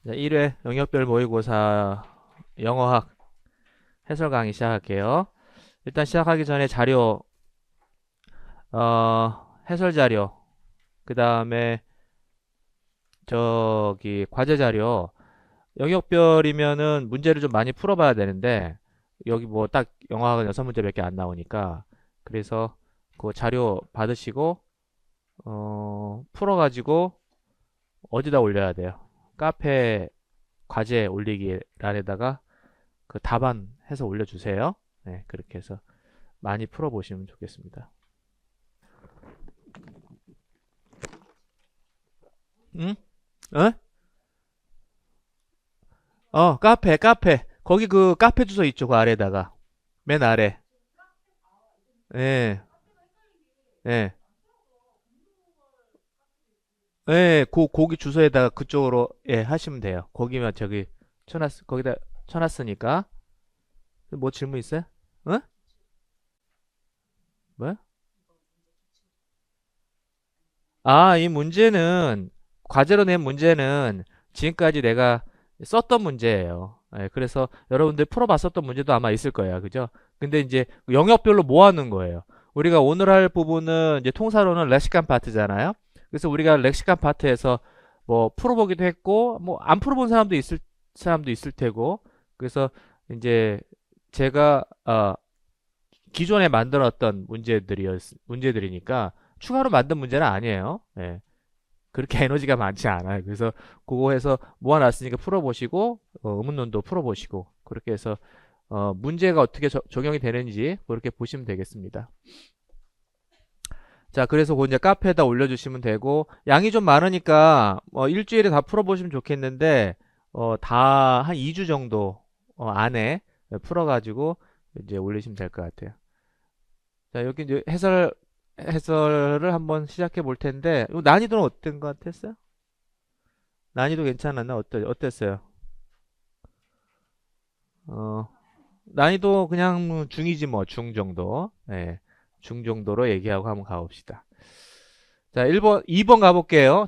1회 영역별 모의고사 영어학 해설 강의 시작할게요. 일단 시작하기 전에 자료, 해설 자료, 그 다음에 과제 자료, 영역별이면은 문제를 좀 많이 풀어봐야 되는데, 여기 뭐 딱 영어학은 6문제밖에 안 나오니까, 그래서 그 자료 받으시고, 풀어가지고 어디다 올려야 돼요? 카페 과제 올리기 란에다가 그 답안 해서 올려주세요. 네, 그렇게 해서 많이 풀어보시면 좋겠습니다. 응? 어? 카페. 거기 그 카페 주소 있죠, 그 아래다가. 맨 아래. 예, 예. 예, 거기 주소에다가 그쪽으로, 예, 하시면 돼요. 거기면 거기다 쳐놨으니까. 뭐 질문 있어요? 어? 뭐? 이 문제는, 과제로 낸 문제는 지금까지 내가 썼던 문제예요. 예, 그래서 여러분들 풀어봤었던 문제도 아마 있을 거예요. 그죠? 근데 이제 영역별로 모아놓은 거예요. 우리가 오늘 할 부분은 이제 통사로는 렉시칸 파트잖아요. 그래서 우리가 렉시칸 파트에서 뭐 풀어보기도 했고, 뭐 안 풀어본 사람도 있을 테고, 그래서 이제 제가, 기존에 만들었던 문제들이니까 추가로 만든 문제는 아니에요. 예. 그렇게 에너지가 많지 않아요. 그래서 그거 해서 모아놨으니까 풀어보시고, 의문론도 풀어보시고, 그렇게 해서 문제가 어떻게 적용이 되는지 그렇게 보시면 되겠습니다. 자, 그래서 그 이제 카페에다 올려주시면 되고, 양이 좀 많으니까 일주일에 다 풀어보시면 좋겠는데, 다 한 2주 정도 안에 풀어가지고 이제 올리시면 될 것 같아요. 자, 여기 이제 해설을 한번 시작해 볼 텐데, 이거 난이도는 어떤 것 같았어요? 난이도 괜찮았나? 어땠어요? 어, 난이도 그냥 뭐 중이지 뭐, 중 정도. 예, 중 정도로 얘기하고 한번 가봅시다. 자, 2번 가볼게요.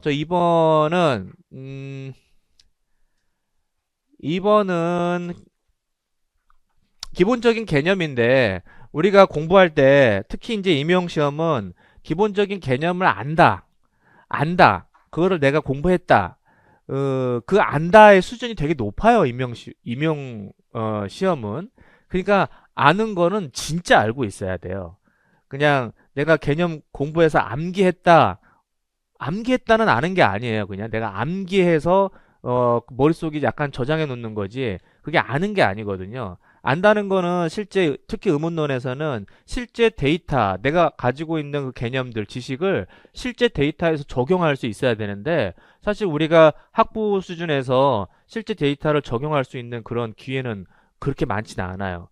2번은 기본적인 개념인데, 우리가 공부할 때, 특히 이제 임용시험은 기본적인 개념을 안다. 그거를 내가 공부했다. 그 안다의 수준이 되게 높아요. 시험은. 그러니까 아는 거는 진짜 알고 있어야 돼요. 그냥 내가 개념 공부해서 암기했다는 아는 게 아니에요. 그냥 내가 암기해서 머릿속에 약간 저장해 놓는 거지. 그게 아는 게 아니거든요. 안다는 거는 실제 특히 의문론에서는 실제 데이터 내가 가지고 있는 그 개념들 지식을 실제 데이터에서 적용할 수 있어야 되는데 사실 우리가 학부 수준에서 실제 데이터를 적용할 수 있는 그런 기회는 그렇게 많지는 않아요.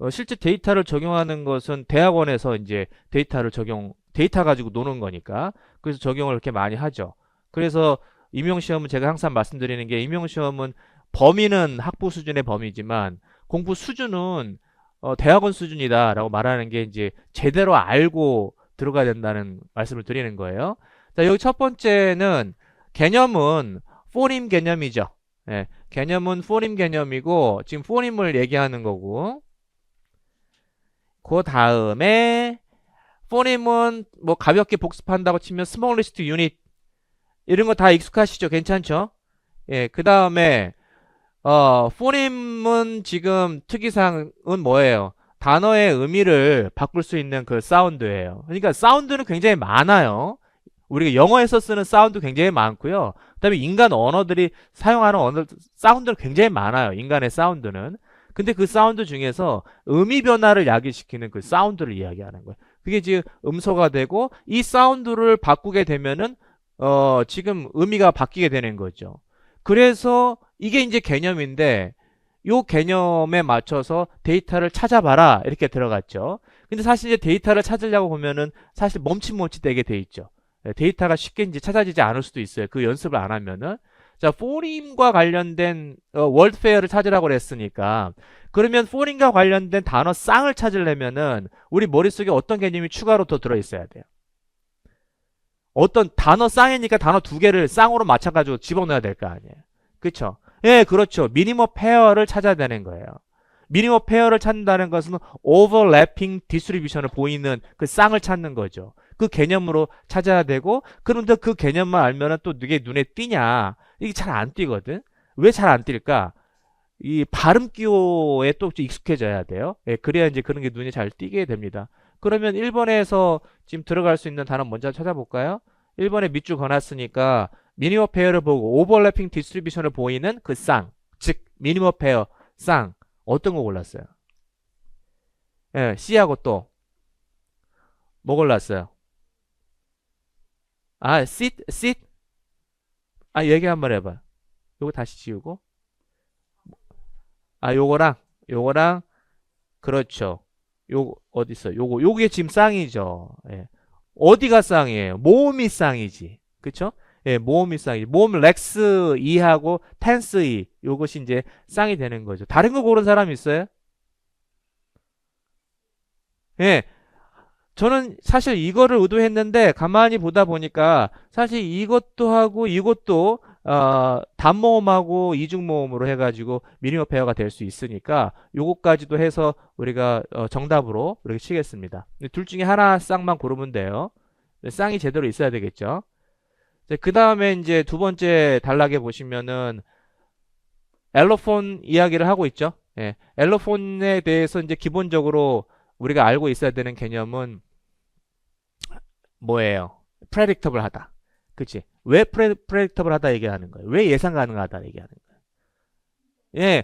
실제 데이터를 적용하는 것은 대학원에서 이제 데이터 가지고 노는 거니까 그래서 적용을 그렇게 많이 하죠. 그래서 임용시험은 제가 항상 말씀드리는 게 임용시험은 범위는 학부 수준의 범위지만 공부 수준은 대학원 수준이다라고 말하는 게 이제 제대로 알고 들어가야 된다는 말씀을 드리는 거예요. 자, 여기 첫 번째는 개념은 포님 개념이죠. 예, 개념은 포님 개념이고 지금 포님을 얘기하는 거고 그 다음에 포님은 뭐 가볍게 복습한다고 치면 스몰 리스트 유닛 이런 거 다 익숙하시죠? 괜찮죠? 예, 그 다음에 포님은 지금 특이사항은 뭐예요? 단어의 의미를 바꿀 수 있는 그 사운드예요. 그러니까 사운드는 굉장히 많아요. 우리가 영어에서 쓰는 사운드 굉장히 많고요. 그다음에 인간 언어들이 사용하는 사운드는 굉장히 많아요. 인간의 사운드는. 근데 그 사운드 중에서 의미 변화를 야기시키는 그 사운드를 이야기하는 거예요. 그게 지금 음소가 되고 이 사운드를 바꾸게 되면은 지금 의미가 바뀌게 되는 거죠. 그래서 이게 이제 개념인데 요 개념에 맞춰서 데이터를 찾아봐라 이렇게 들어갔죠. 근데 사실 이제 데이터를 찾으려고 보면은 사실 멈칫멈칫 되게 돼 있죠. 데이터가 쉽게 이제 찾아지지 않을 수도 있어요. 그 연습을 안 하면은. 자, 포님과 관련된 월드페어를 찾으라고 그랬으니까 그러면 포님과 관련된 단어 쌍을 찾으려면은 우리 머릿속에 어떤 개념이 추가로 더 들어 있어야 돼요. 어떤 단어 쌍이니까 단어 두 개를 쌍으로 맞춰가지고 집어넣어야 될 거 아니에요. 그쵸? 예, 그렇죠. 미니멈 페어를 찾아야 되는 거예요. 미니멈 페어를 찾는다는 것은 오버래핑 디스트리뷰션을 보이는 그 쌍을 찾는 거죠. 그 개념으로 찾아야 되고, 그런데 그 개념만 알면은 또 이게 눈에 띄냐? 이게 잘 안 띄거든. 왜 잘 안 띌까? 이 발음 기호에 또 익숙해져야 돼요. 예, 그래야 이제 그런 게 눈에 잘 띄게 됩니다. 그러면 1번에서 지금 들어갈 수 있는 단어 먼저 찾아볼까요? 1번에 밑줄 그어놨으니까 미니멈 페어를 보고 오버래핑 디스트리뷰션을 보이는 그 쌍, 즉 미니멈 페어 쌍 어떤 거 골랐어요? 예, C하고 또 뭐 골랐어요? 아, sit? 아, 얘기 한번 해봐. 요거 다시 지우고. 아, 요거랑 그렇죠. 요 어디 있어? 요게 지금 쌍이죠. 예. 어디가 쌍이에요? 모음이 쌍이지. 그쵸? 예, 모음이 쌍이지. 모음 렉스 2하고 텐스 2. 요것이 이제 쌍이 되는 거죠. 다른 거 고른 사람 있어요? 예. 저는 사실 이거를 의도했는데 가만히 보다 보니까 사실 이것도 하고 이것도 단모음하고 이중모음으로 해가지고 미니멈 페어가 될 수 있으니까 요거까지도 해서 우리가 정답으로 이렇게 치겠습니다. 둘 중에 하나 쌍만 고르면 돼요. 쌍이 제대로 있어야 되겠죠. 그 다음에 이제 두 번째 단락에 보시면은 엘로폰 이야기를 하고 있죠. 예, 엘로폰에 대해서 이제 기본적으로 우리가 알고 있어야 되는 개념은 뭐예요? predictable 하다. 그치? 왜 predictable 하다 얘기하는 거예요? 왜 예상 가능하다 얘기하는 거예요? 예,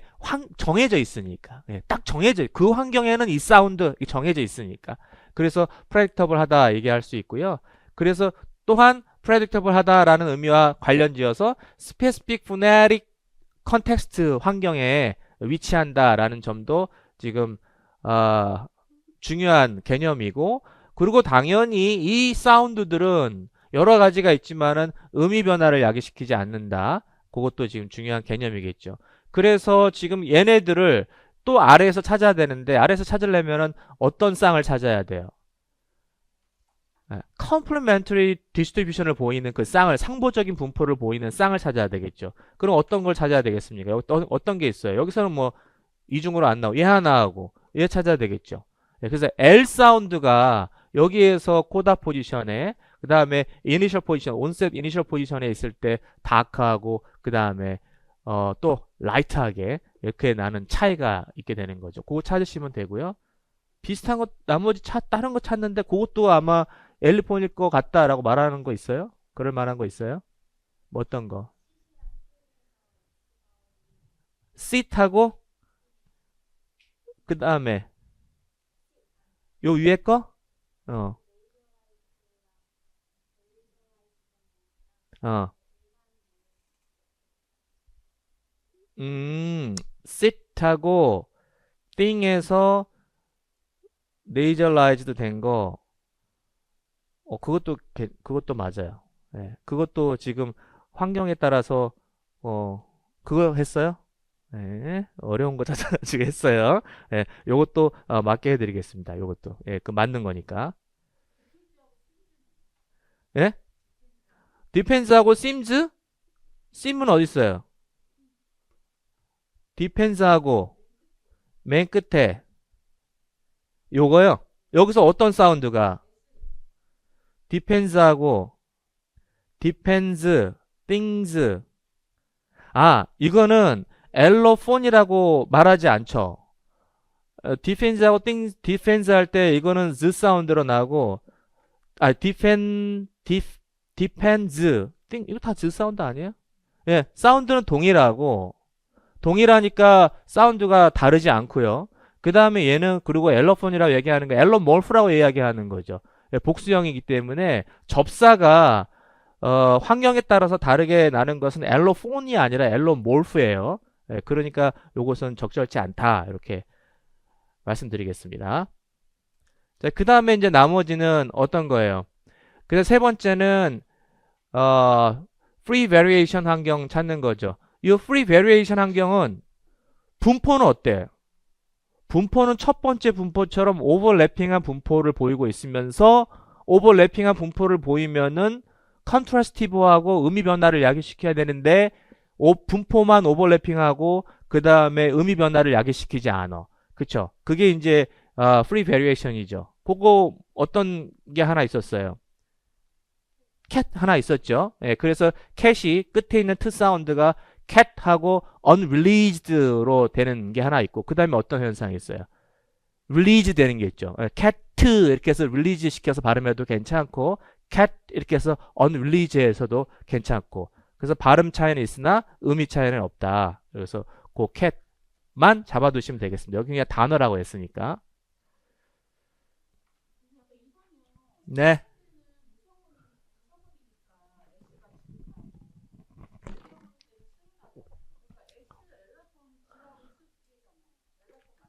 정해져 있으니까. 예, 딱 정해져, 그 환경에는 이 사운드 정해져 있으니까. 그래서 predictable 하다 얘기할 수 있고요. 그래서 또한 predictable 하다라는 의미와 관련지어서 specific phonetic context 환경에 위치한다라는 점도 지금 중요한 개념이고, 그리고 당연히 이 사운드들은 여러 가지가 있지만은 의미 변화를 야기시키지 않는다. 그것도 지금 중요한 개념이겠죠. 그래서 지금 얘네들을 또 아래에서 찾아야 되는데, 아래에서 찾으려면은 어떤 쌍을 찾아야 돼요? 컴플리멘터리 디스트리뷰션을 보이는 그 쌍을, 상보적인 분포를 보이는 쌍을 찾아야 되겠죠. 그럼 어떤 걸 찾아야 되겠습니까? 어떤 게 있어요? 여기서는 뭐 이중으로 안 나오고 얘 하나 하고 얘 찾아야 되겠죠. 그래서 L 사운드가 여기에서 코다 포지션에, 그 다음에 이니셜 포지션, 온셋 이니셜 포지션에 있을 때 다크하고, 그 다음에 또 라이트하게 이렇게 나는 차이가 있게 되는 거죠. 그거 찾으시면 되고요. 비슷한 거 나머지 다른 거 찾는데 그것도 아마 엘리폰일 것 같다라고 말하는 거 있어요? 그럴 만한 거 있어요? 뭐 어떤 거? sit하고 그 다음에 요 위에 거? 어, 어. sit하고 thing에서 nasalized 된 거, 그것도 맞아요. 예, 그것도 지금 환경에 따라서, 그거 했어요? 예, 어려운 거 찾아가지고 했어요. 예, 요것도 맞게 해드리겠습니다. 요것도. 예, 그 맞는 거니까. 예? 디펜스하고 심즈? 심은 어디 있어요? 디펜스하고 맨 끝에 요거요. 여기서 어떤 사운드가 디펜스하고 디펜스, things. 아, 이거는 엘로폰이라고 말하지 않죠. 디펜스하고 디펜스 할 때 이거는 z 사운드로 나고, 디펜즈, 이거 다 z 사운드 아니에요? 예, 사운드는 동일하니까 사운드가 다르지 않고요. 그 다음에 얘는 그리고 엘로폰이라고 얘기하는 거, 엘로몰프라고 이야기하는 거죠. 예, 복수형이기 때문에 접사가 환경에 따라서 다르게 나는 것은 엘로폰이 아니라 엘로몰프예요. 예, 그러니까 이것은 적절치 않다 이렇게 말씀드리겠습니다. 자, 그 다음에 이제 나머지는 어떤 거예요? 그래서 세 번째는 free variation 환경 찾는 거죠. 이 free variation 환경은 분포는 어때요? 분포는 첫 번째 분포처럼 오버래핑한 분포를 보이고 있으면서, 오버래핑한 분포를 보이면은 컨트라스티브하고 의미 변화를 야기시켜야 되는데 분포만 오버래핑하고 그 다음에 의미 변화를 야기시키지 않아. 그쵸? 그게 이제 free variation이죠. 그거 어떤 게 하나 있었어요? cat 하나 있었죠. 예, 그래서 cat이 끝에 있는 트 사운드가 cat하고 unreleased로 되는 게 하나 있고 그 다음에 어떤 현상이 있어요? release 되는 게 있죠. 예, cat 이렇게 해서 release 시켜서 발음해도 괜찮고 cat 이렇게 해서 unreleased에서도 괜찮고 그래서 발음 차이는 있으나 의미 차이는 없다. 그래서 그 cat만 잡아두시면 되겠습니다. 여기 그냥 단어라고 했으니까. 네.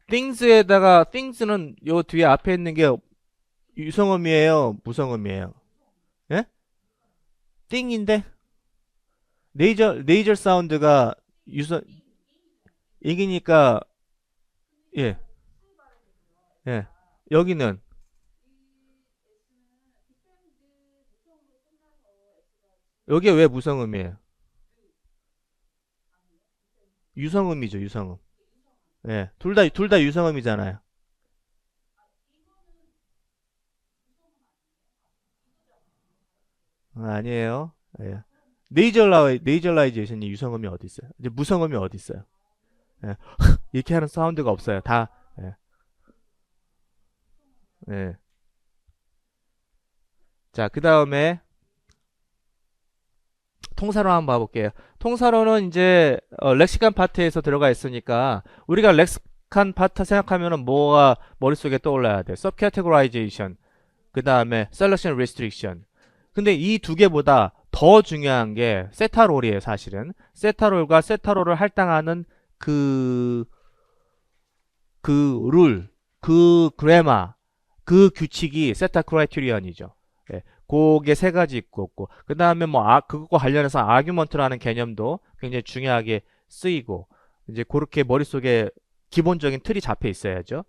things에다가 things는 요 뒤에 앞에 있는 게 유성음이에요, 무성음이에요? 예? thing인데 네이저 사운드가 유성 이기니까 예, 예. 여기는 여기에 왜 무성음이에요? 유성음이죠, 유성음. 예, 둘 다 유성음이잖아요. 아니에요. 예. 네이저라이제이션이 유성음이 어디 있어요? 이제 무성음이 어디 있어요? 예. 이렇게 하는 사운드가 없어요. 다. 예. 예. 자, 그 다음에 통사로 한번 봐볼게요. 통사로는 이제 렉시칸 파트에서 들어가 있으니까 우리가 렉시칸 파트 생각하면은 뭐가 머릿속에 떠올라야 돼? subcategorization, 그 다음에 selection restriction. 근데 이 두 개보다 더 중요한 게 세타롤이에요, 사실은. 세타롤과 세타롤을 할당하는 그, 그 룰, 그 그래마, 그 규칙이 세타 크라이테리언이죠. 예, 그게 세 가지 있고, 그 다음에 뭐, 그것과 관련해서 아규먼트라는 개념도 굉장히 중요하게 쓰이고, 이제 그렇게 머릿속에 기본적인 틀이 잡혀 있어야죠.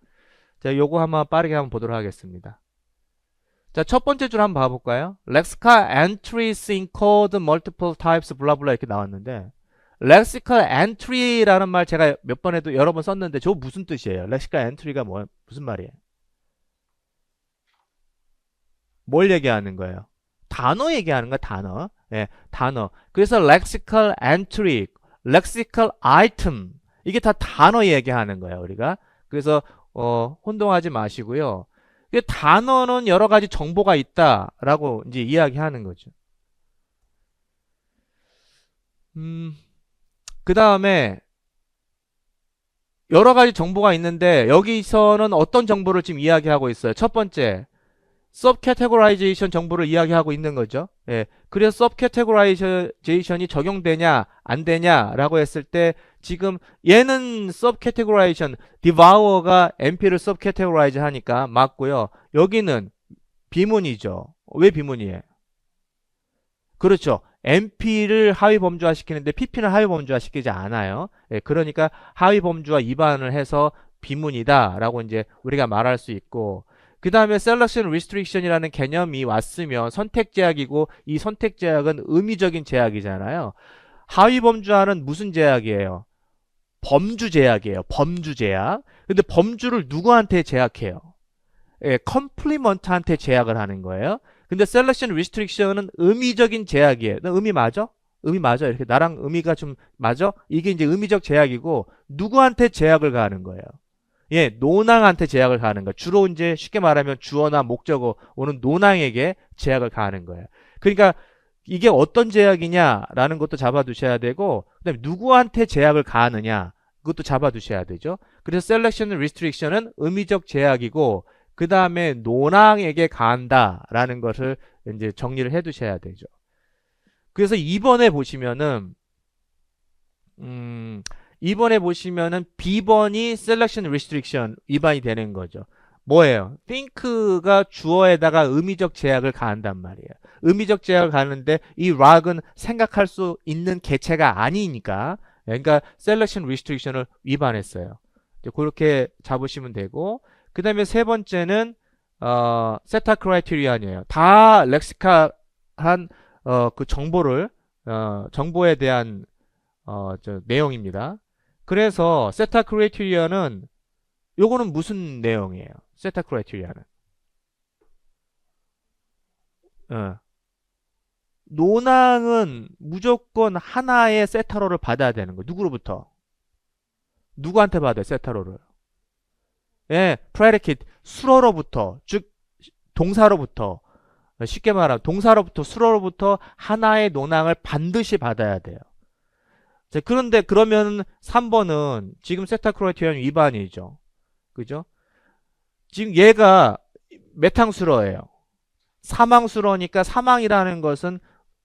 자, 요거 한번 빠르게 한번 보도록 하겠습니다. 자, 첫 번째 줄 한번 봐볼까요? Lexical entries encode multiple types, 블라블라 이렇게 나왔는데, Lexical entry라는 말 제가 몇 번에도 여러 번 썼는데, 저 무슨 뜻이에요? Lexical entry가 무슨 말이에요? 뭘 얘기하는 거예요? 단어 얘기하는 거야, 단어. 예, 단어. 그래서 lexical entry, lexical item. 이게 다 단어 얘기하는 거예요, 우리가. 그래서, 혼동하지 마시고요. 단어는 여러 가지 정보가 있다라고 이제 이야기하는 거죠. 그 다음에 여러 가지 정보가 있는데 여기서는 어떤 정보를 지금 이야기하고 있어요? 첫 번째, subcategorization 정보를 이야기하고 있는 거죠. 예. 그래서 subcategorization이 적용되냐 안 되냐라고 했을 때 지금 얘는 subcategorization, devour가 NP를 subcategorize 하니까 맞고요. 여기는 비문이죠. 왜 비문이에요? 그렇죠. NP를 하위 범주화 시키는데 PP는 하위 범주화 시키지 않아요. 예, 그러니까 하위 범주화 위반을 해서 비문이다라고 이제 우리가 말할 수 있고, 그 다음에 selection restriction이라는 개념이 왔으면 선택 제약이고 이 선택 제약은 의미적인 제약이잖아요. 하위 범주화는 무슨 제약이에요? 범주 제약이에요. 범주 제약. 근데 범주를 누구한테 제약해요? 예, 컴플리먼트한테 제약을 하는 거예요. 근데 셀렉션 리스트릭션은 의미적인 제약이에요. 너 의미 맞아? 의미 맞아? 이렇게 나랑 의미가 좀 맞아? 이게 이제 의미적 제약이고 누구한테 제약을 가하는 거예요? 예, 논항한테 제약을 가하는 거예요. 주로 이제 쉽게 말하면 주어나 목적어 오는 논항에게 제약을 가하는 거예요. 그러니까 이게 어떤 제약이냐라는 것도 잡아두셔야 되고 그다음에 누구한테 제약을 가하느냐 그것도 잡아두셔야 되죠. 그래서 셀렉션 리스트릭션은 의미적 제약이고 그 다음에 논항에게 가한다라는 것을 이제 정리를 해 두셔야 되죠. 그래서 이번에 보시면은 B번이 selection restriction 위반이 되는 거죠. 뭐예요? think가 주어에다가 의미적 제약을 가한단 말이에요. 의미적 제약을 가하는데 이 락은 생각할 수 있는 개체가 아니니까 그러니까 selection restriction을 위반했어요. 그렇게 잡으시면 되고 그 다음에 세 번째는 세타 크라이테리언이에요. 다 렉시칼한 그 정보에 대한 내용입니다. 그래서 세타 크라이테리아는 요거는 무슨 내용이에요? 세타 크라이테리아는 어, 논항은 무조건 하나의 세타로를 받아야 되는 거예요. 누구로부터? 누구한테 받아요? 세타로를. 예, predicate 수로로부터, 즉 동사로부터. 쉽게 말하면 동사로부터 수로로부터 하나의 논항을 반드시 받아야 돼요. 자, 그런데 그러면 3번은 지금 세타 크라이테리아 위반이죠. 그죠? 지금 얘가 메탕수로예요. 사망수로니까 사망이라는 것은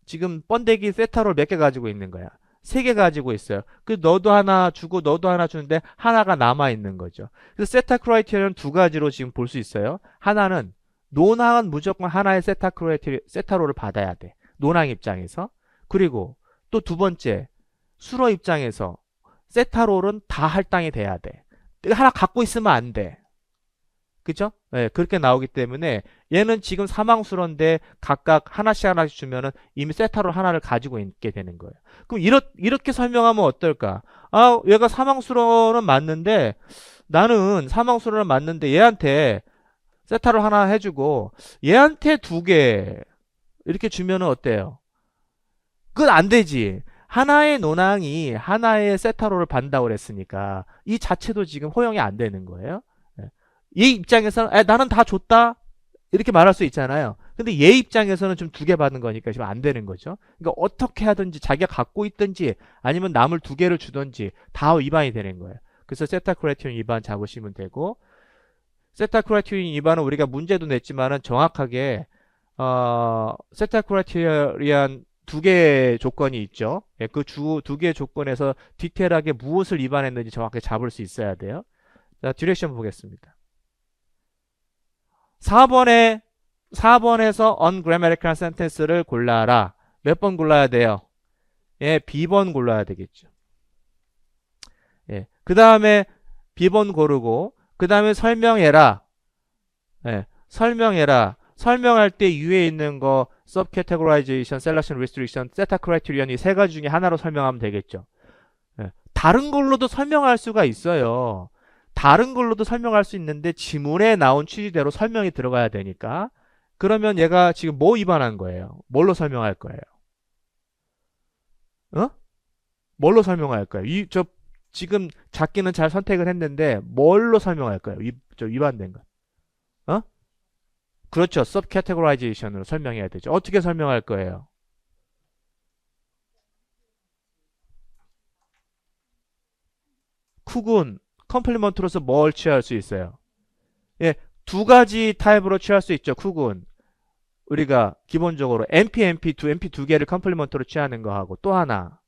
지금 번데기 세타롤 몇 개 가지고 있는 거야? 3개 가지고 있어요. 그 너도 하나 주고 너도 하나 주는데 하나가 남아 있는 거죠. 그래서 세타 크라이테리아는 두 가지로 지금 볼 수 있어요. 하나는 논항은 무조건 하나의 세타롤을 받아야 돼. 논항 입장에서. 그리고 또 두 번째 수로 입장에서 세타롤은 다 할당이 돼야 돼. 하나 갖고 있으면 안 돼. 그죠? 네, 그렇게 나오기 때문에 얘는 지금 사망수로인데 각각 하나씩 하나씩 주면은 이미 세타로 하나를 가지고 있게 되는 거예요. 그럼 이렇게 설명하면 어떨까? 아, 얘가 사망수로는 맞는데 나는 사망수로는 맞는데 얘한테 세타로 하나 해주고 얘한테 2개 이렇게 주면은 어때요? 그건 안 되지. 하나의 논항이 하나의 세타로를 받는다고 그랬으니까 이 자체도 지금 허용이 안 되는 거예요. 예. 얘 입장에서는 나는 다 줬다 이렇게 말할 수 있잖아요. 근데 얘 입장에서는 좀 2개 받는 거니까 지금 안 되는 거죠. 그러니까 어떻게 하든지 자기가 갖고 있든지 아니면 남을 2개를 주든지 다 위반이 되는 거예요. 그래서 세타 크라이테리온 위반 잡으시면 되고 세타 크라이테리온 위반은 우리가 문제도 냈지만은 정확하게 세타 크라이테리온 2개의 조건이 있죠. 예, 그 2개의 조건에서 디테일하게 무엇을 위반했는지 정확하게 잡을 수 있어야 돼요. 자, 디렉션 보겠습니다. 4번에서 ungrammatical sentence를 골라라. 몇 번 골라야 돼요? 예, B번 골라야 되겠죠. 예, 그 다음에 B번 고르고, 그 다음에 설명해라. 예, 설명해라. 설명할 때 위에 있는 거 subcategorization, selection, restriction, 세타 criterion 이 3가지 중에 하나로 설명하면 되겠죠. 예, 다른 걸로도 설명할 수가 있어요. 다른 걸로도 설명할 수 있는데 지문에 나온 취지대로 설명이 들어가야 되니까 그러면 얘가 지금 뭐 위반한 거예요? 뭘로 설명할 거예요? 어? 뭘로 설명할 거예요? 지금 작기는 잘 선택을 했는데 뭘로 설명할 거예요? 위반된 거. 어? 그렇죠. subcategorization으로 설명해야 되죠. 어떻게 설명할 거예요? 쿡은 컴플리먼트로서 뭘 취할 수 있어요? 예, 2가지 타입으로 취할 수 있죠. 쿡은 우리가 기본적으로 MP 두 개를 컴플리먼트로 취하는 거하고 또 하나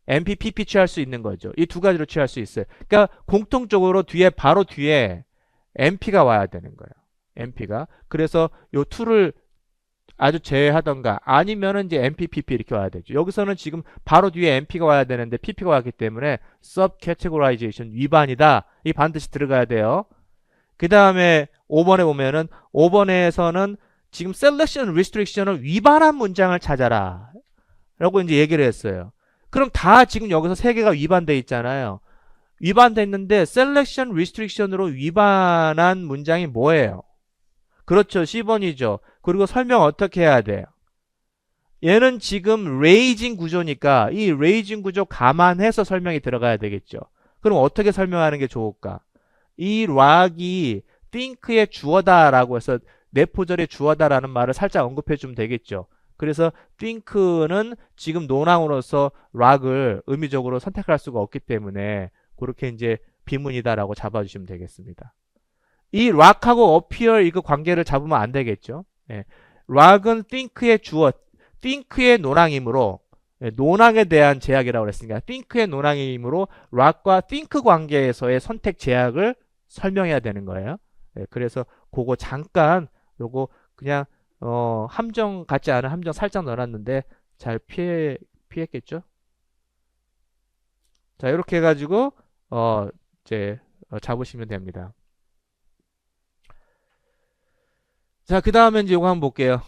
MP, PP 취할 수 있는 거죠. 이 2가지로 취할 수 있어요. 그러니까 공통적으로 바로 뒤에 MP가 와야 되는 거예요. MP가. 그래서 요 2를 아주 제외하던가 아니면은 이제 MP, PP 이렇게 와야 되죠. 여기서는 지금 바로 뒤에 MP가 와야 되는데 PP가 왔기 때문에 subcategorization 위반이다. 이 반드시 들어가야 돼요. 그 다음에 5번에 보면은 5번에서는 지금 selection restriction을 위반한 문장을 찾아라. 라고 이제 얘기를 했어요. 그럼 다 지금 여기서 3개가 위반돼 있잖아요. 위반됐는데 selection restriction으로 위반한 문장이 뭐예요? 그렇죠. C번이죠. 그리고 설명 어떻게 해야 돼요? 얘는 지금 레이징 구조니까 이 레이징 구조 감안해서 설명이 들어가야 되겠죠. 그럼 어떻게 설명하는 게 좋을까? 이 락이 think의 주어다라고 해서 내포절의 주어다라는 말을 살짝 언급해 주면 되겠죠. 그래서 think는 지금 논항으로서 락을 의미적으로 선택할 수가 없기 때문에 그렇게 이제 비문이다라고 잡아주시면 되겠습니다. 이 락하고 appear 이거 관계를 잡으면 안 되겠죠. 예. 락은 think의 주어, think의 논항이므로 논항에 대한 제약이라고 그랬으니까 think의 논항이므로 락과 think 관계에서의 선택 제약을 설명해야 되는 거예요. 예, 그래서 그거 잠깐 요거 그냥 함정 같지 않은 함정 살짝 넣어놨는데 잘 피했겠죠? 자, 이렇게 해가지고 이제 잡으시면 됩니다. 자, 그 다음에 이제 요거 한번 볼게요.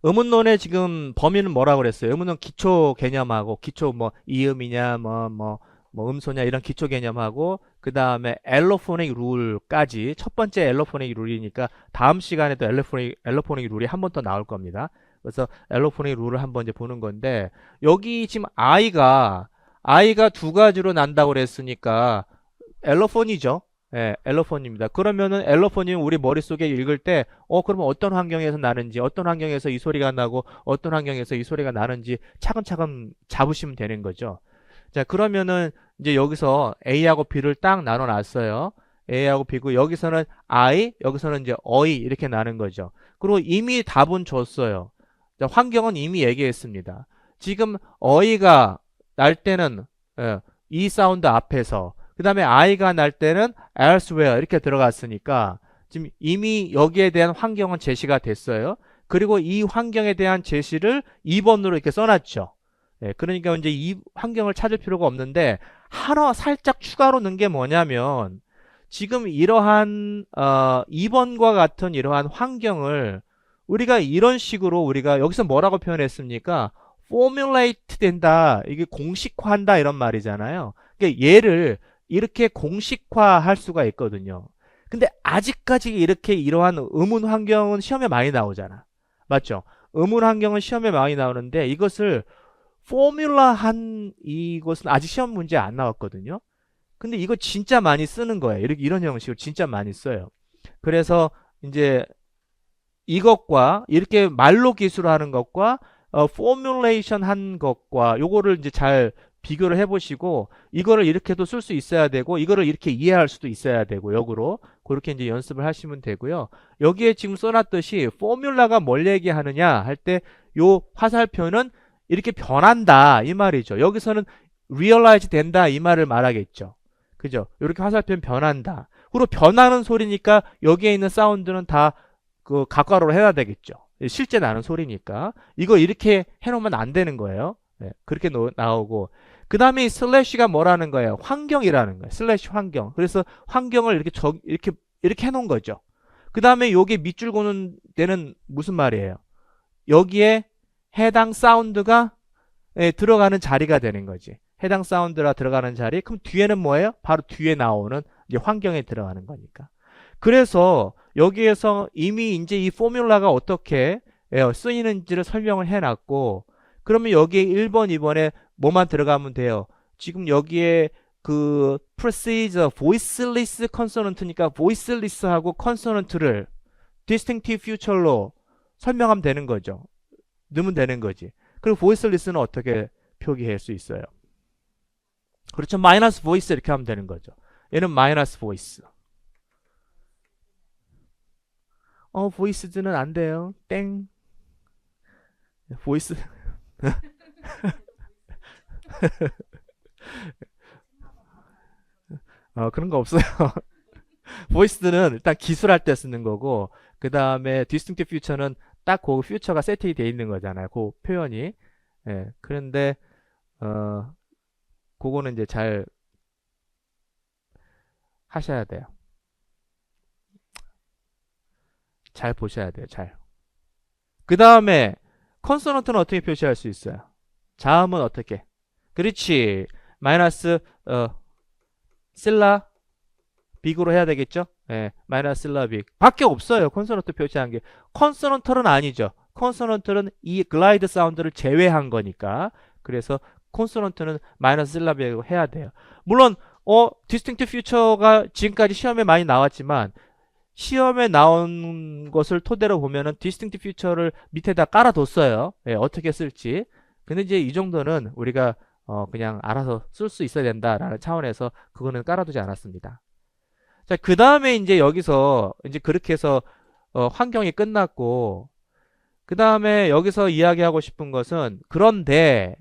의문론의 지금 범위는 뭐라고 그랬어요? 의문론 기초 개념하고 기초 뭐 이음이냐 뭐 음소냐 이런 기초 개념하고 그 다음에 엘로포닉 룰까지 첫 번째 엘로포닉 룰이니까 다음 시간에도 엘로포닉 룰이 한 번 더 나올 겁니다. 그래서 엘로포닉 룰을 한번 이제 보는 건데 여기 지금 아이가 두 가지로 난다고 그랬으니까 엘로폰이죠. 예, 엘로폰입니다. 그러면은 엘로폰이면 우리 머릿속에 읽을 때, 그러면 어떤 환경에서 나는지, 어떤 환경에서 이 소리가 나고, 어떤 환경에서 이 소리가 나는지 차근차근 잡으시면 되는 거죠. 자, 그러면은 이제 여기서 A하고 B를 딱 나눠 놨어요. A하고 B고, 여기서는 I, 여기서는 이제 어이, 이렇게 나는 거죠. 그리고 이미 답은 줬어요. 자, 환경은 이미 얘기했습니다. 지금 어이가 날 때는, 이 사운드 앞에서, 그 다음에 I가 날 때는 elsewhere 이렇게 들어갔으니까 지금 이미 여기에 대한 환경은 제시가 됐어요. 그리고 이 환경에 대한 제시를 2번으로 이렇게 써놨죠. 예, 그러니까 이제 이 환경을 찾을 필요가 없는데 하나 살짝 추가로 넣은 게 뭐냐면 지금 이러한 2번과 같은 이러한 환경을 우리가 이런 식으로 우리가 여기서 뭐라고 표현했습니까? formulate 된다. 이게 공식화한다 이런 말이잖아요. 그러니까 얘를 이렇게 공식화할 수가 있거든요. 근데 아직까지 이렇게 이러한 의문 환경은 시험에 많이 나오잖아. 맞죠? 의문 환경은 시험에 많이 나오는데 이것을 포뮬라한 이것은 아직 시험 문제 안 나왔거든요. 근데 이거 진짜 많이 쓰는 거예요. 이런 형식으로 진짜 많이 써요. 그래서 이제 이것과 이렇게 말로 기술하는 것과 포뮬레이션 한 것과 요거를 이제 잘 비교를 해보시고 이거를 이렇게도 쓸 수 있어야 되고 이거를 이렇게 이해할 수도 있어야 되고 역으로 그렇게 이제 연습을 하시면 되고요. 여기에 지금 써놨듯이 포뮬라가 뭘 얘기하느냐 할 때 요 화살표는 이렇게 변한다 이 말이죠. 여기서는 realize 된다 이 말을 말하겠죠. 그죠? 이렇게 화살표는 변한다. 그리고 변하는 소리니까 여기에 있는 사운드는 다 그 각괄호로 해야 되겠죠. 실제 나는 소리니까 이거 이렇게 해놓으면 안 되는 거예요. 네, 그렇게 나오고 그 다음에 이 슬래시가 뭐라는 거예요? 환경이라는 거예요. 슬래시 환경. 그래서 환경을 이렇게 해놓은 거죠. 그 다음에 요게 밑줄 고는 데는 무슨 말이에요? 여기에 해당 사운드가 들어가는 자리가 되는 거지. 해당 사운드가 들어가는 자리. 그럼 뒤에는 뭐예요? 바로 뒤에 나오는 이제 환경에 들어가는 거니까. 그래서 여기에서 이미 이제 이 포뮬라가 어떻게 쓰이는지를 설명을 해놨고 그러면 여기에 1번, 2번에 뭐만 들어가면 돼요? 지금 여기에 그 procedure, voiceless consonant니까 voiceless하고 consonant를 distinctive future로 설명하면 되는 거죠. 넣으면 되는 거지. 그리고 voiceless는 어떻게 표기할 수 있어요? 그렇죠. 마이너스 voice 이렇게 하면 되는 거죠. 얘는 마이너스 voice. voiced는 안 돼요. 땡. voice. 그런 거 없어요. voiced는 일단 기술할 때 쓰는 거고, 그 다음에 distinctive future는 딱 그 future가 세팅이 돼 있는 거잖아요. 그 표현이. 예, 그런데, 그거는 이제 잘 하셔야 돼요. 잘 보셔야 돼요. 잘. 그 다음에, 컨소넌트는 어떻게 표시할 수 있어요? 자음은 어떻게? 그렇지. 마이너스, 실라, 빅으로 해야 되겠죠? 예, 마이너스 실라 빅. 밖에 없어요. 컨소넌트 표시한 게. 컨소넌트는 아니죠. 컨소넌트는 이 글라이드 사운드를 제외한 거니까. 그래서 콘소넌트는 마이너스 실라빅으로 해야 돼요. 물론 디스팅트 퓨처가 지금까지 시험에 많이 나왔지만 시험에 나온 것을 토대로 보면은 디스팅트 퓨처를 밑에다 깔아뒀어요. 예, 어떻게 쓸지. 근데 이제 이 정도는 우리가 그냥 알아서 쓸 수 있어야 된다라는 차원에서 그거는 깔아두지 않았습니다. 자, 그 다음에 이제 여기서 이제 그렇게 해서 환경이 끝났고 그 다음에 여기서 이야기하고 싶은 것은 그런데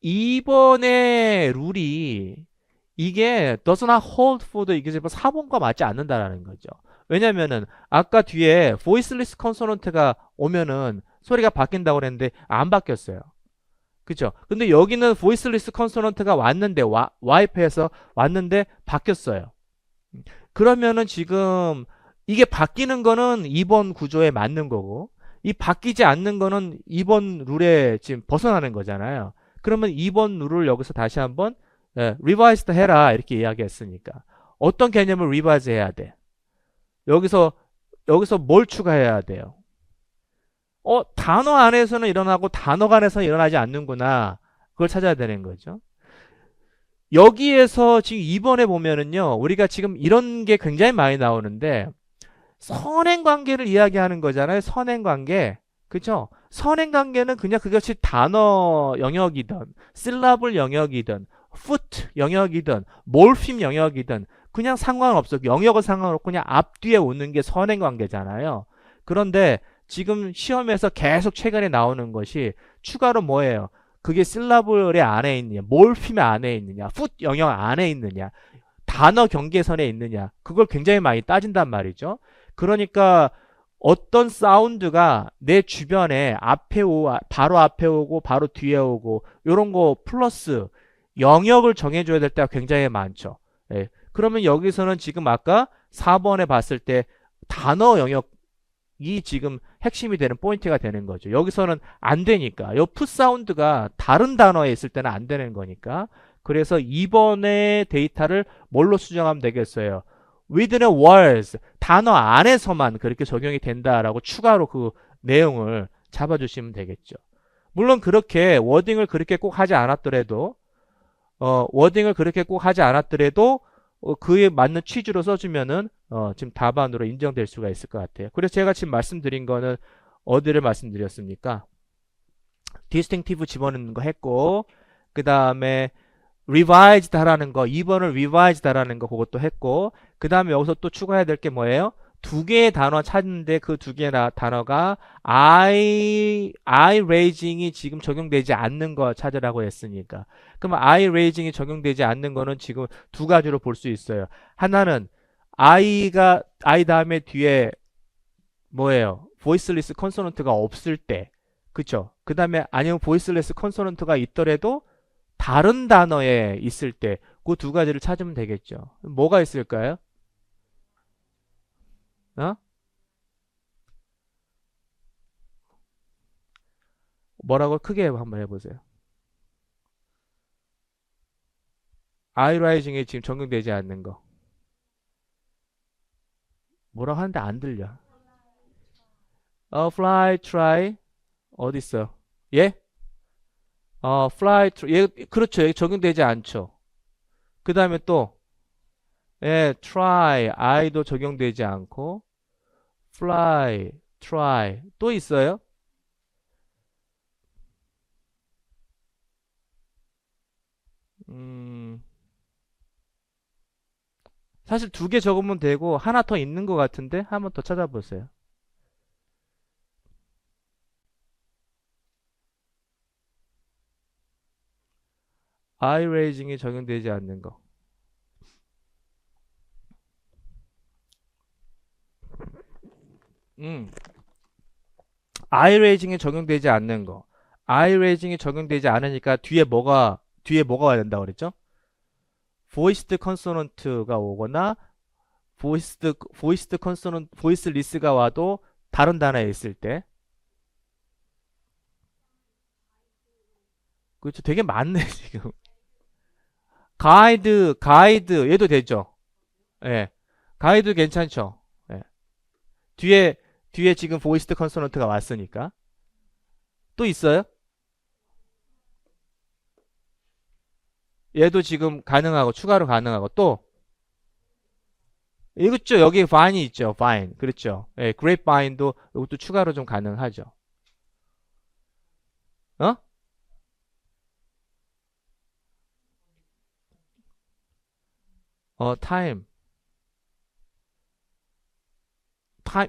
이번에 룰이 이게 does not hold for the example 4번과 맞지 않는다라는 거죠. 왜냐면은 아까 뒤에 voiceless consonant가 오면은 소리가 바뀐다고 그랬는데 안 바뀌었어요. 그죠? 근데 여기는 voiceless consonant가 왔는데 와이프에서 왔는데 바뀌었어요. 그러면은 지금 이게 바뀌는 거는 2번 구조에 맞는 거고 이 바뀌지 않는 거는 2번 룰에 지금 벗어나는 거잖아요. 그러면 2번 룰을 여기서 다시 한번 리바이스드 해라 이렇게 이야기했으니까 어떤 개념을 리바이즈 해야 돼? 여기서 뭘 추가해야 돼요? 단어 안에서는 일어나고 단어 안에서는 일어나지 않는구나. 그걸 찾아야 되는 거죠. 여기에서 지금 2번에 보면은요, 우리가 지금 이런 게 굉장히 많이 나오는데, 선행관계를 이야기하는 거잖아요. 선행관계. 그죠? 선행관계는 그냥 그것이 단어 영역이든, 실라블 영역이든, foot 영역이든, 몰핌 영역이든, 그냥 상관없어. 영역은 상관없고 그냥 앞뒤에 오는 게 선행관계잖아요. 그런데 지금 시험에서 계속 최근에 나오는 것이 추가로 뭐예요? 그게 실라블의 안에 있느냐, 몰핌의 안에 있느냐, foot 영역 안에 있느냐, 단어 경계선에 있느냐, 그걸 굉장히 많이 따진단 말이죠. 그러니까 어떤 사운드가 내 주변에 바로 앞에 오고 바로 뒤에 오고 이런 거 플러스 영역을 정해줘야 될 때가 굉장히 많죠. 예. 그러면 여기서는 지금 아까 4번에 봤을 때 단어 영역이 지금 핵심이 되는 포인트가 되는 거죠. 여기서는 안 되니까. 요 풋 사운드가 다른 단어에 있을 때는 안 되는 거니까. 그래서 2번의 데이터를 뭘로 수정하면 되겠어요? within words, 단어 안에서만 그렇게 적용이 된다라고 추가로 그 내용을 잡아주시면 되겠죠. 물론 그렇게 워딩을 그렇게 꼭 하지 않았더라도 워딩을 그렇게 꼭 하지 않았더라도 그에 맞는 취지로 써주면은 지금 답안으로 인정될 수가 있을 것 같아요. 그래서 제가 지금 말씀드린 거는 어디를 말씀드렸습니까? distinctive 집어넣는 거 했고 그 다음에 revised 하라는 거 2번을 revised 하라는 거 그것도 했고 그 다음에 여기서 또 추가해야 될 게 뭐예요? 두 개의 단어 찾는데 그 두 개의 단어가 eye raising이 지금 적용되지 않는 거 찾으라고 했으니까 그러면 eye raising이 적용되지 않는 거는 지금 두 가지로 볼 수 있어요. 하나는 I 다음에 뒤에 뭐예요? voiceless consonant가 없을 때 그쵸? 그 다음에 아니면 voiceless consonant가 있더라도 다른 단어에 있을 때 그 두 가지를 찾으면 되겠죠. 뭐가 있을까요? 어? 뭐라고 크게 한번 해보세요. 아이라이징에 지금 적용되지 않는 거. 뭐라고 하는데 안 들려. fly, try. 어디 있어? 예? fly, try. 그렇죠. 얘 적용되지 않죠. 그 다음에 또, 예, try, I도 적용되지 않고, fly, try. 또 있어요? 음, 사실 두 개 적으면 되고, 하나 더 있는 것 같은데, 한번 더 찾아보세요. I raising이 적용되지 않는 거. 음, I raising이 적용되지 않는 거. I raising이 적용되지 않으니까 뒤에 뭐가 와야 된다고 그랬죠? voiced consonant가 오거나 voiced consonant, voiceless가 와도 다른 단어에 있을 때. 그렇죠. 되게 많네, 지금. 가이드, 얘도 되죠. 예. 가이드 괜찮죠. 예. 뒤에, 뒤에 지금 voiced consonant가 왔으니까. 또 있어요? 얘도 지금 가능하고, 추가로 가능하고, 또, 이거죠. 여기 vine이 있죠. vine. 그렇죠. 예, grapevine도 이것도 추가로 좀 가능하죠. 어? time.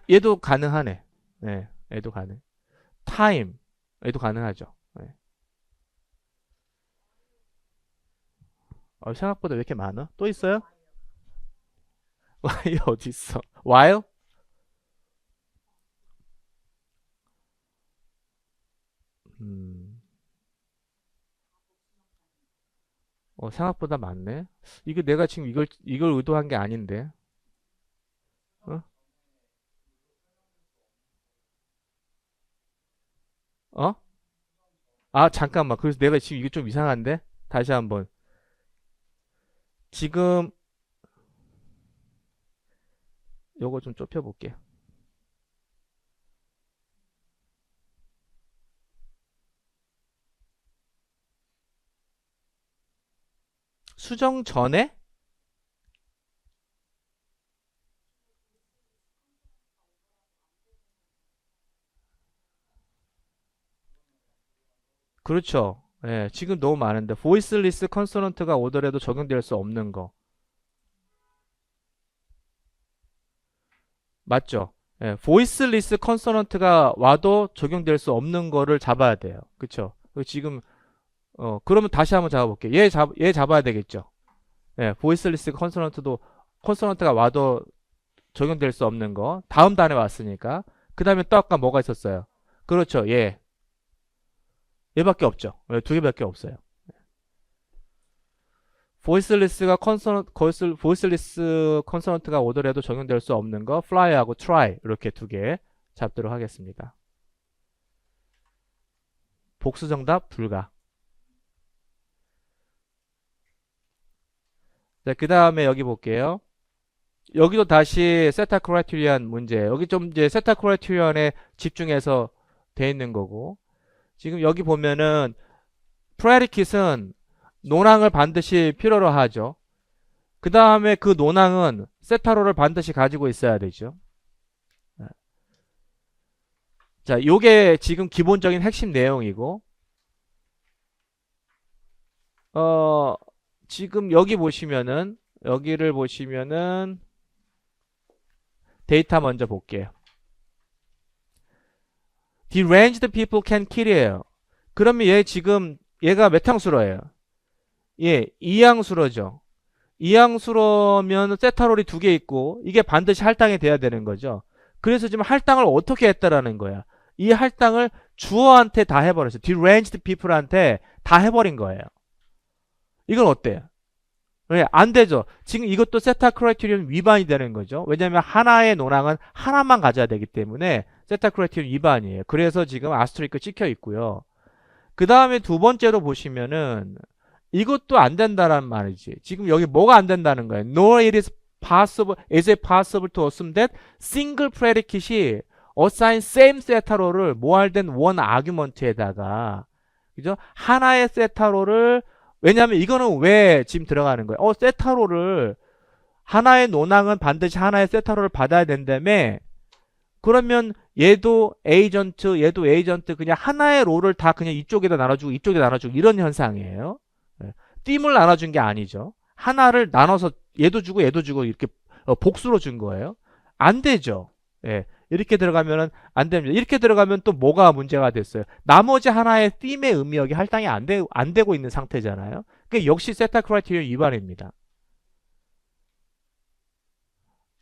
얘도 가능하네. 네, 얘도 가능. time. 얘도 가능하죠. 네. 생각보다 왜 이렇게 많아? 또 있어요? while 어디 있어? while? 음, 생각보다 많네. 이거 내가 지금 이걸 의도한 게 아닌데. 어? 아, 잠깐만. 그래서 내가 지금 이게 좀 이상한데? 다시 한번. 지금 요거 좀 좁혀볼게요. 수정 전에? 그렇죠. 예, 지금 너무 많은데. voiceless consonant가 오더라도 적용될 수 없는 거. 맞죠? 예, voiceless consonant가 와도 적용될 수 없는 거를 잡아야 돼요. 그쵸? 지금, 그러면 다시 한번 잡아볼게요. 얘 잡아야 되겠죠? 예, voiceless consonant도, consonant가 와도 적용될 수 없는 거. 다음 단에 왔으니까. 그 다음에 또 아까 뭐가 있었어요? 그렇죠. 얘밖에 없죠. 두 개밖에 없어요. voiceless가 voiceless consonant가 오더라도 적용될 수 없는 거 fly하고 try 이렇게 두 개 잡도록 하겠습니다. 복수 정답 불가. 자, 그 다음에 여기 볼게요. 여기도 다시 세타 크라이테리언 문제. 여기 좀 이제 세타 크라이테리언에 집중해서 돼 있는 거고. 지금 여기 보면은 프레디킷은 논항을 반드시 필요로 하죠. 그 다음에 그 논항은 세타로를 반드시 가지고 있어야 되죠. 자, 요게 지금 기본적인 핵심 내용이고, 어, 지금 여기를 보시면은, 데이터 먼저 볼게요. Deranged people can kill이에요. 그러면 얘가 몇 항수로예요? 예, 2항수로죠. 2항수로면 세타롤이 두 개 있고, 이게 반드시 할당이 돼야 되는 거죠. 그래서 지금 할당을 어떻게 했다라는 거야. 이 할당을 주어한테 다 해버렸어요. deranged people한테 다 해버린 거예요. 이건 어때요? 네, 안 되죠. 지금 이것도 세타 크라이테리온 위반이 되는 거죠. 왜냐하면 하나의 논항은 하나만 가져야 되기 때문에 세타 크라이테리온 위반이에요. 그래서 지금 아스트리크 찍혀 있고요. 그 다음에 두 번째로 보시면은 이것도 안 된다는 말이지. 지금 여기 뭐가 안 된다는 거예요. Nor it is it possible to assume that single predicate이 assign same 세타로를 모알된 one argument에다가 그죠? 하나의 세타로를 왜냐하면 이거는 왜 지금 들어가는 거예요? 세타로를 하나의 논항은 반드시 하나의 세타로를 받아야 된다며 그러면 얘도 에이전트 그냥 하나의 롤을 다 그냥 이쪽에다 나눠주고 이쪽에 나눠주고 이런 현상이에요. 띠을 나눠준 게 아니죠. 하나를 나눠서 얘도 주고 이렇게 복수로 준 거예요. 안 되죠. 예. 이렇게 들어가면은 안 됩니다. 이렇게 들어가면 또 뭐가 문제가 됐어요? 나머지 하나의 띠의 의미역이 할당이 안 되고 있는 상태잖아요. 그게 역시 세타 크라이테리온 위반입니다.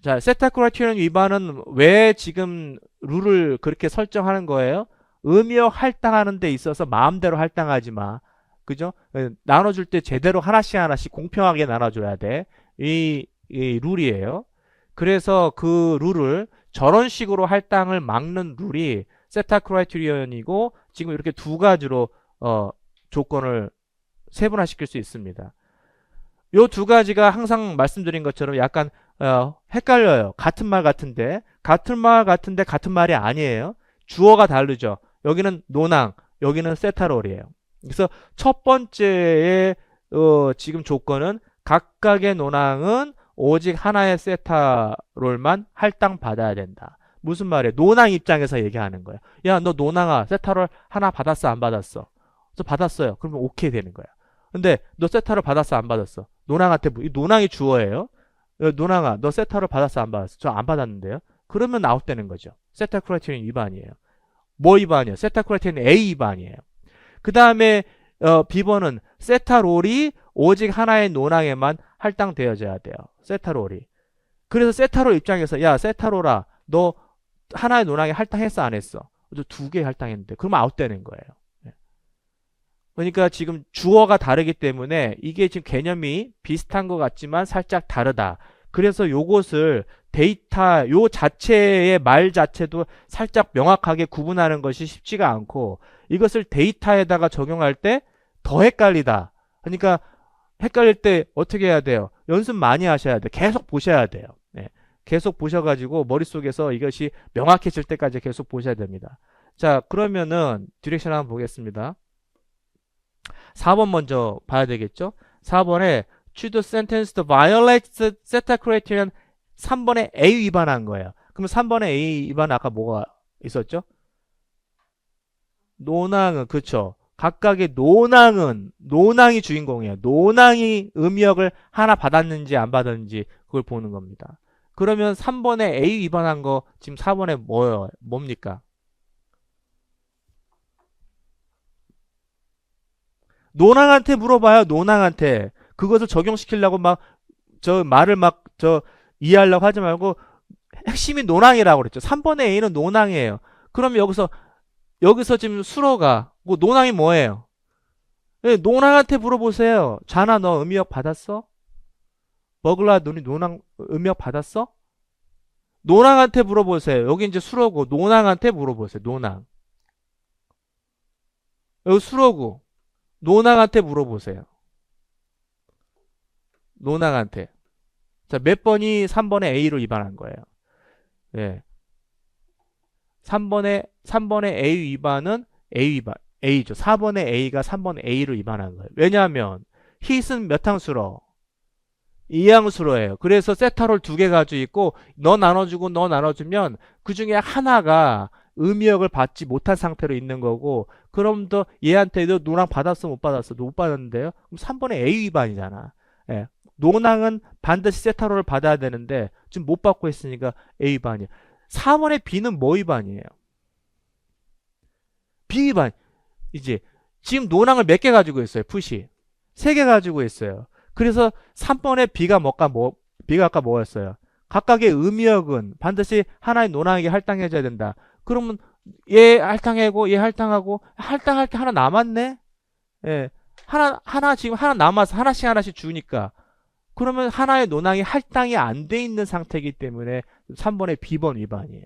자, 세타 크라이테리온 위반은 왜 지금 룰을 그렇게 설정하는 거예요? 의미역 할당하는 데 있어서 마음대로 할당하지 마. 그죠? 나눠줄 때 제대로 하나씩 공평하게 나눠줘야 돼. 이 룰이에요. 그래서 그 룰을 저런 식으로 할당을 막는 룰이 세타 크라이테리온이고 지금 이렇게 두 가지로 조건을 세분화시킬 수 있습니다. 요 두 가지가 항상 말씀드린 것처럼 약간 헷갈려요. 같은 말 같은데 같은 말이 아니에요. 주어가 다르죠. 여기는 논항, 여기는 세타롤이에요. 그래서 첫 번째의 지금 조건은 각각의 논항은 오직 하나의 세타롤만 할당 받아야 된다. 무슨 말이에요? 논항 입장에서 얘기하는 거예요. 야, 너 논항아, 세타롤 하나 받았어, 안 받았어? 그래서 받았어요. 그러면 오케이 되는 거야. 근데 너 세타롤 받았어, 안 받았어? 논항한테 논항이 주어예요. 논항아, 너 세타롤 받았어, 안 받았어? 저 안 받았는데요. 그러면 아웃되는 거죠. 세타 크라이테리온 위반이에요. 뭐 위반이에요? 세타 크라이테리온 A 위반이에요. 그 다음에 B번은 세타롤이 오직 하나의 논항에만 할당되어져야 돼요. 세타롤이. 그래서 세타롤 입장에서 야 세타롤아 너 하나의 논항에 할당했어 안 했어? 저 두 개 할당했는데 그러면 아웃되는 거예요. 그러니까 지금 주어가 다르기 때문에 이게 지금 개념이 비슷한 것 같지만 살짝 다르다. 그래서 요것을 데이터 요 자체의 말 자체도 살짝 명확하게 구분하는 것이 쉽지가 않고 이것을 데이터에다가 적용할 때 더 헷갈리다. 그러니까 헷갈릴 때 어떻게 해야 돼요? 연습 많이 하셔야 돼요. 계속 보셔야 돼요. 네. 계속 보셔가지고 머릿속에서 이것이 명확해질 때까지 계속 보셔야 됩니다. 자, 그러면은 디렉션 한번 보겠습니다. 4번 먼저 봐야 되겠죠? 4번에 choose sentence that violates set criterion 3번에 A 위반한 거예요. 그럼 3번에 A 위반 아까 뭐가 있었죠? 노낭은 그쵸. 각각의 노낭이 주인공이에요. 노낭이 음역을 하나 받았는지 안 받았는지 그걸 보는 겁니다. 그러면 3번에 A 위반한 거 지금 4번에 뭡니까? 노낭한테 물어봐요. 노낭한테. 그것을 적용시키려고 막 저 말을 막 저 이해하려고 하지 말고 핵심이 노낭이라고 그랬죠. 3번의 A는 노낭이에요. 그럼 여기서 지금 수로가 뭐 노낭이 뭐예요? 네, 노낭한테 물어보세요. 자나 너 음역 받았어? 머글라 너니 노낭 음역 받았어? 노낭한테 물어보세요. 여기 이제 수로고 노낭한테 물어보세요. 노낭. 여기 수로고 노낭한테 물어보세요. 노낭한테. 자, 몇 번이 3번의 A로 위반한 거예요. 예. 3번의 A 위반은 A죠. 4번의 A가 3번의 A로 위반한 거예요. 왜냐하면 hit은 몇 항수로? 2항수로예요. 그래서 세타롤 두 개 가지고 있고 너 나눠주고 너 나눠주면 그 중에 하나가 음역을 받지 못한 상태로 있는 거고 그럼 또 얘한테도 노랑 받았어 못 받았어? 못 받았는데요. 그럼 3번의 A 위반이잖아. 예. 노낭은 반드시 세타롤을 받아야 되는데 지금 못 받고 있으니까 A 위반이에요. 4번의 B는 뭐 위반이에요? B 위반. 이제 지금 노낭을 몇 개 가지고 있어요? 푸시. 3개 가지고 있어요. 그래서 3번의 B가 아까 뭐였어요? 각각의 음역은 반드시 하나의 노낭에게 할당해줘야 된다. 그러면 얘 할당하고 얘 할당할 게 하나 남았네? 예. 지금 하나 남아서 하나씩 주니까. 그러면 하나의 노낭이 할당이 안 돼 있는 상태이기 때문에 3번의 B번 위반이에요.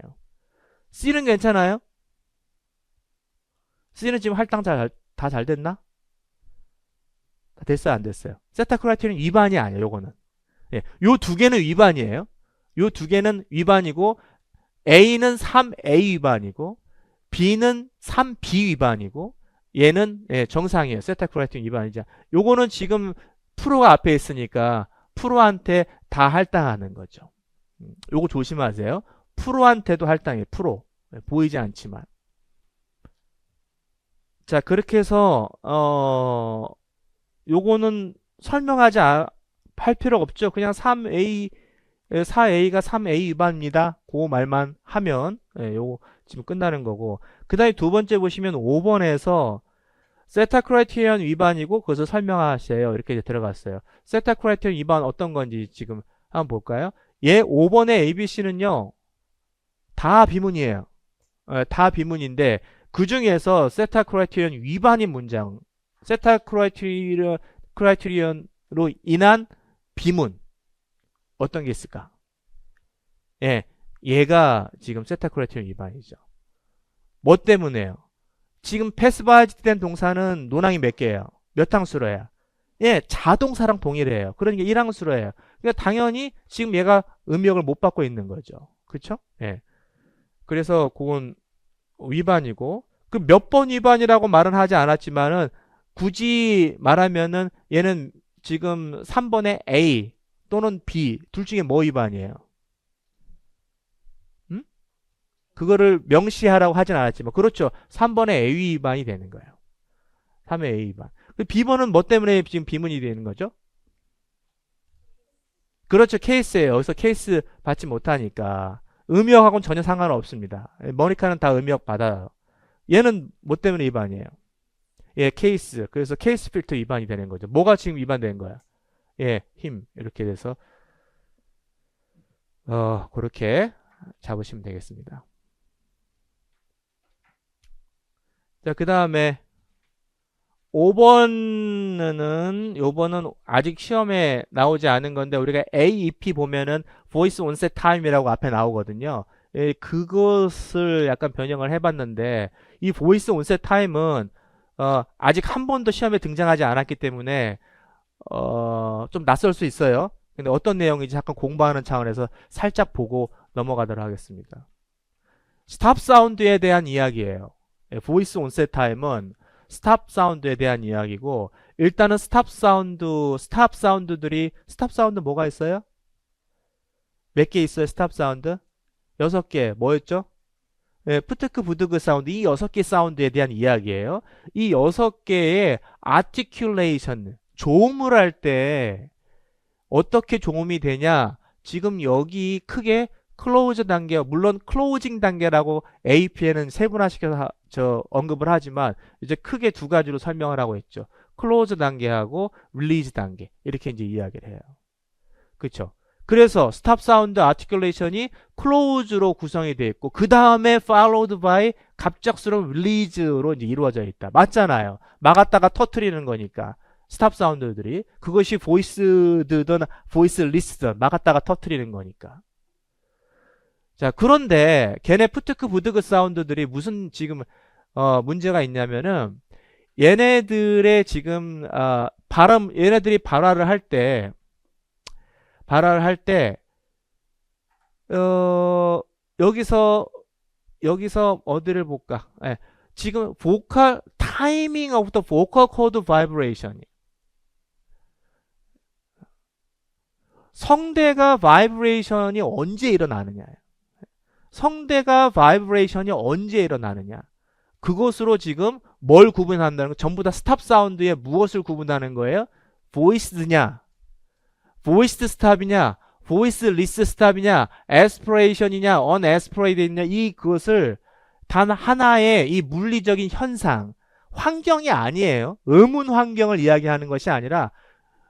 C는 괜찮아요? C는 지금 할당 다 잘 됐나? 다 됐어요, 안 됐어요? 세타 크라이테리온 위반이 아니에요, 요거는. 예, 요 두 개는 위반이에요. 요 두 개는 위반이고, A는 3A 위반이고, B는 3B 위반이고, 얘는 정상이에요. 세타 크라이테리온 위반이죠. 요거는 지금 프로가 앞에 있으니까 프로한테 다 할당하는 거죠. 요거 조심하세요. 프로한테도 할당해요. 프로. 보이지 않지만. 자, 그렇게 해서 요거는 할 필요가 없죠. 그냥 4A가 3A 위반입니다. 그 말만 하면 요거 지금 끝나는 거고. 그 다음에 두 번째 보시면 5번에서 세타 크라이테리언 위반이고 그것을 설명하세요. 이렇게 들어갔어요. 세타 크라이테리언 위반 어떤 건지 지금 한번 볼까요? 5번의 ABC는요. 다 비문이에요. 다 비문인데 그 중에서 세타 크라이테리언 위반인 문장, 세타 크라이테리언으로 인한 비문 어떤 게 있을까? 예, 얘가 지금 세타 크라이테리언 위반이죠. 뭐 때문에요? 지금 패스바이즈 된 동사는 노낭이 몇 개예요? 몇 항수로예요? 예, 자동사랑 동일해요. 그러니까 1항수로예요. 그러니까 당연히 지금 얘가 음역을 못 받고 있는 거죠. 그렇죠? 예. 그래서 그건 위반이고 그 몇 번 위반이라고 말은 하지 않았지만은 굳이 말하면은 얘는 지금 3번의 A 또는 B 둘 중에 뭐 위반이에요? 음? 그거를 명시하라고 하진 않았지만 그렇죠. 3번의 A 위반이 되는 거예요. 3의 A 위반. 그 B번은 뭐 때문에 지금 비문이 되는 거죠? 그렇죠. 케이스예요. 여기서 케이스 받지 못하니까 음역하고는 전혀 상관없습니다. 머니카는 다 음역 받아요. 얘는 뭐 때문에 위반이에요? 예, 케이스. 그래서 케이스 필터 위반이 되는 거죠. 뭐가 지금 위반된 거야? 예, 힘. 이렇게 돼서 그렇게 잡으시면 되겠습니다. 자, 그 다음에 요번은 아직 시험에 나오지 않은 건데 우리가 AEP 보면은 Voice Onset Time이라고 앞에 나오거든요. 예, 그것을 약간 변형을 해봤는데 이 Voice Onset Time은 아직 한 번도 시험에 등장하지 않았기 때문에 좀 낯설 수 있어요. 근데 어떤 내용인지 잠깐 공부하는 차원에서 살짝 보고 넘어가도록 하겠습니다. 스탑 사운드에 대한 이야기예요. 보이스 온셋 타임은 스탑 사운드에 대한 이야기고 일단은 스탑 사운드 뭐가 있어요? 몇 개 있어요? 스탑 사운드? 6개. 뭐였죠? 예, 푸트크 부드그 사운드 이 6개 사운드에 대한 이야기예요. 이 6개의 아티큘레이션 조음을 할 때 어떻게 조음이 되냐? 지금 여기 크게 클로즈 단계, 물론 클로징 단계라고 AP에는 세분화시켜서 언급을 하지만 이제 크게 두 가지로 설명을 하고 있죠. 클로즈 단계하고 릴리즈 단계 이렇게 이제 이야기를 해요. 그렇죠? 그래서 스탑 사운드 아티큘레이션이 클로즈로 구성이 되어 있고 그 다음에 followed by 갑작스러운 릴리즈로 이제 이루어져 있다. 맞잖아요. 막았다가 터트리는 거니까. 스탑 사운드들이 그것이 보이스드든 보이스리스든 막았다가 터트리는 거니까. 자, 그런데 걔네 푸트크 부드그 사운드들이 무슨 지금 문제가 있냐면은 얘네들의 지금 발음 얘네들이 발화를 할 때 여기서 어디를 볼까? 예. 지금 보컬 타이밍 오브 더 보컬 코드 바이브레이션 성대가 바이브레이션이 언제 일어나느냐. 성대가 바이브레이션이 언제 일어나느냐. 그것으로 지금 뭘 구분한다는 거 전부 다 스탑 사운드에 무엇을 구분하는 거예요? 보이스드냐, 보이스드 스탑이냐, 보이스 리스 스탑이냐, 에스프레이션이냐, 언에스프레이드냐 그것을 단 하나의 이 물리적인 현상, 환경이 아니에요. 음운 환경을 이야기하는 것이 아니라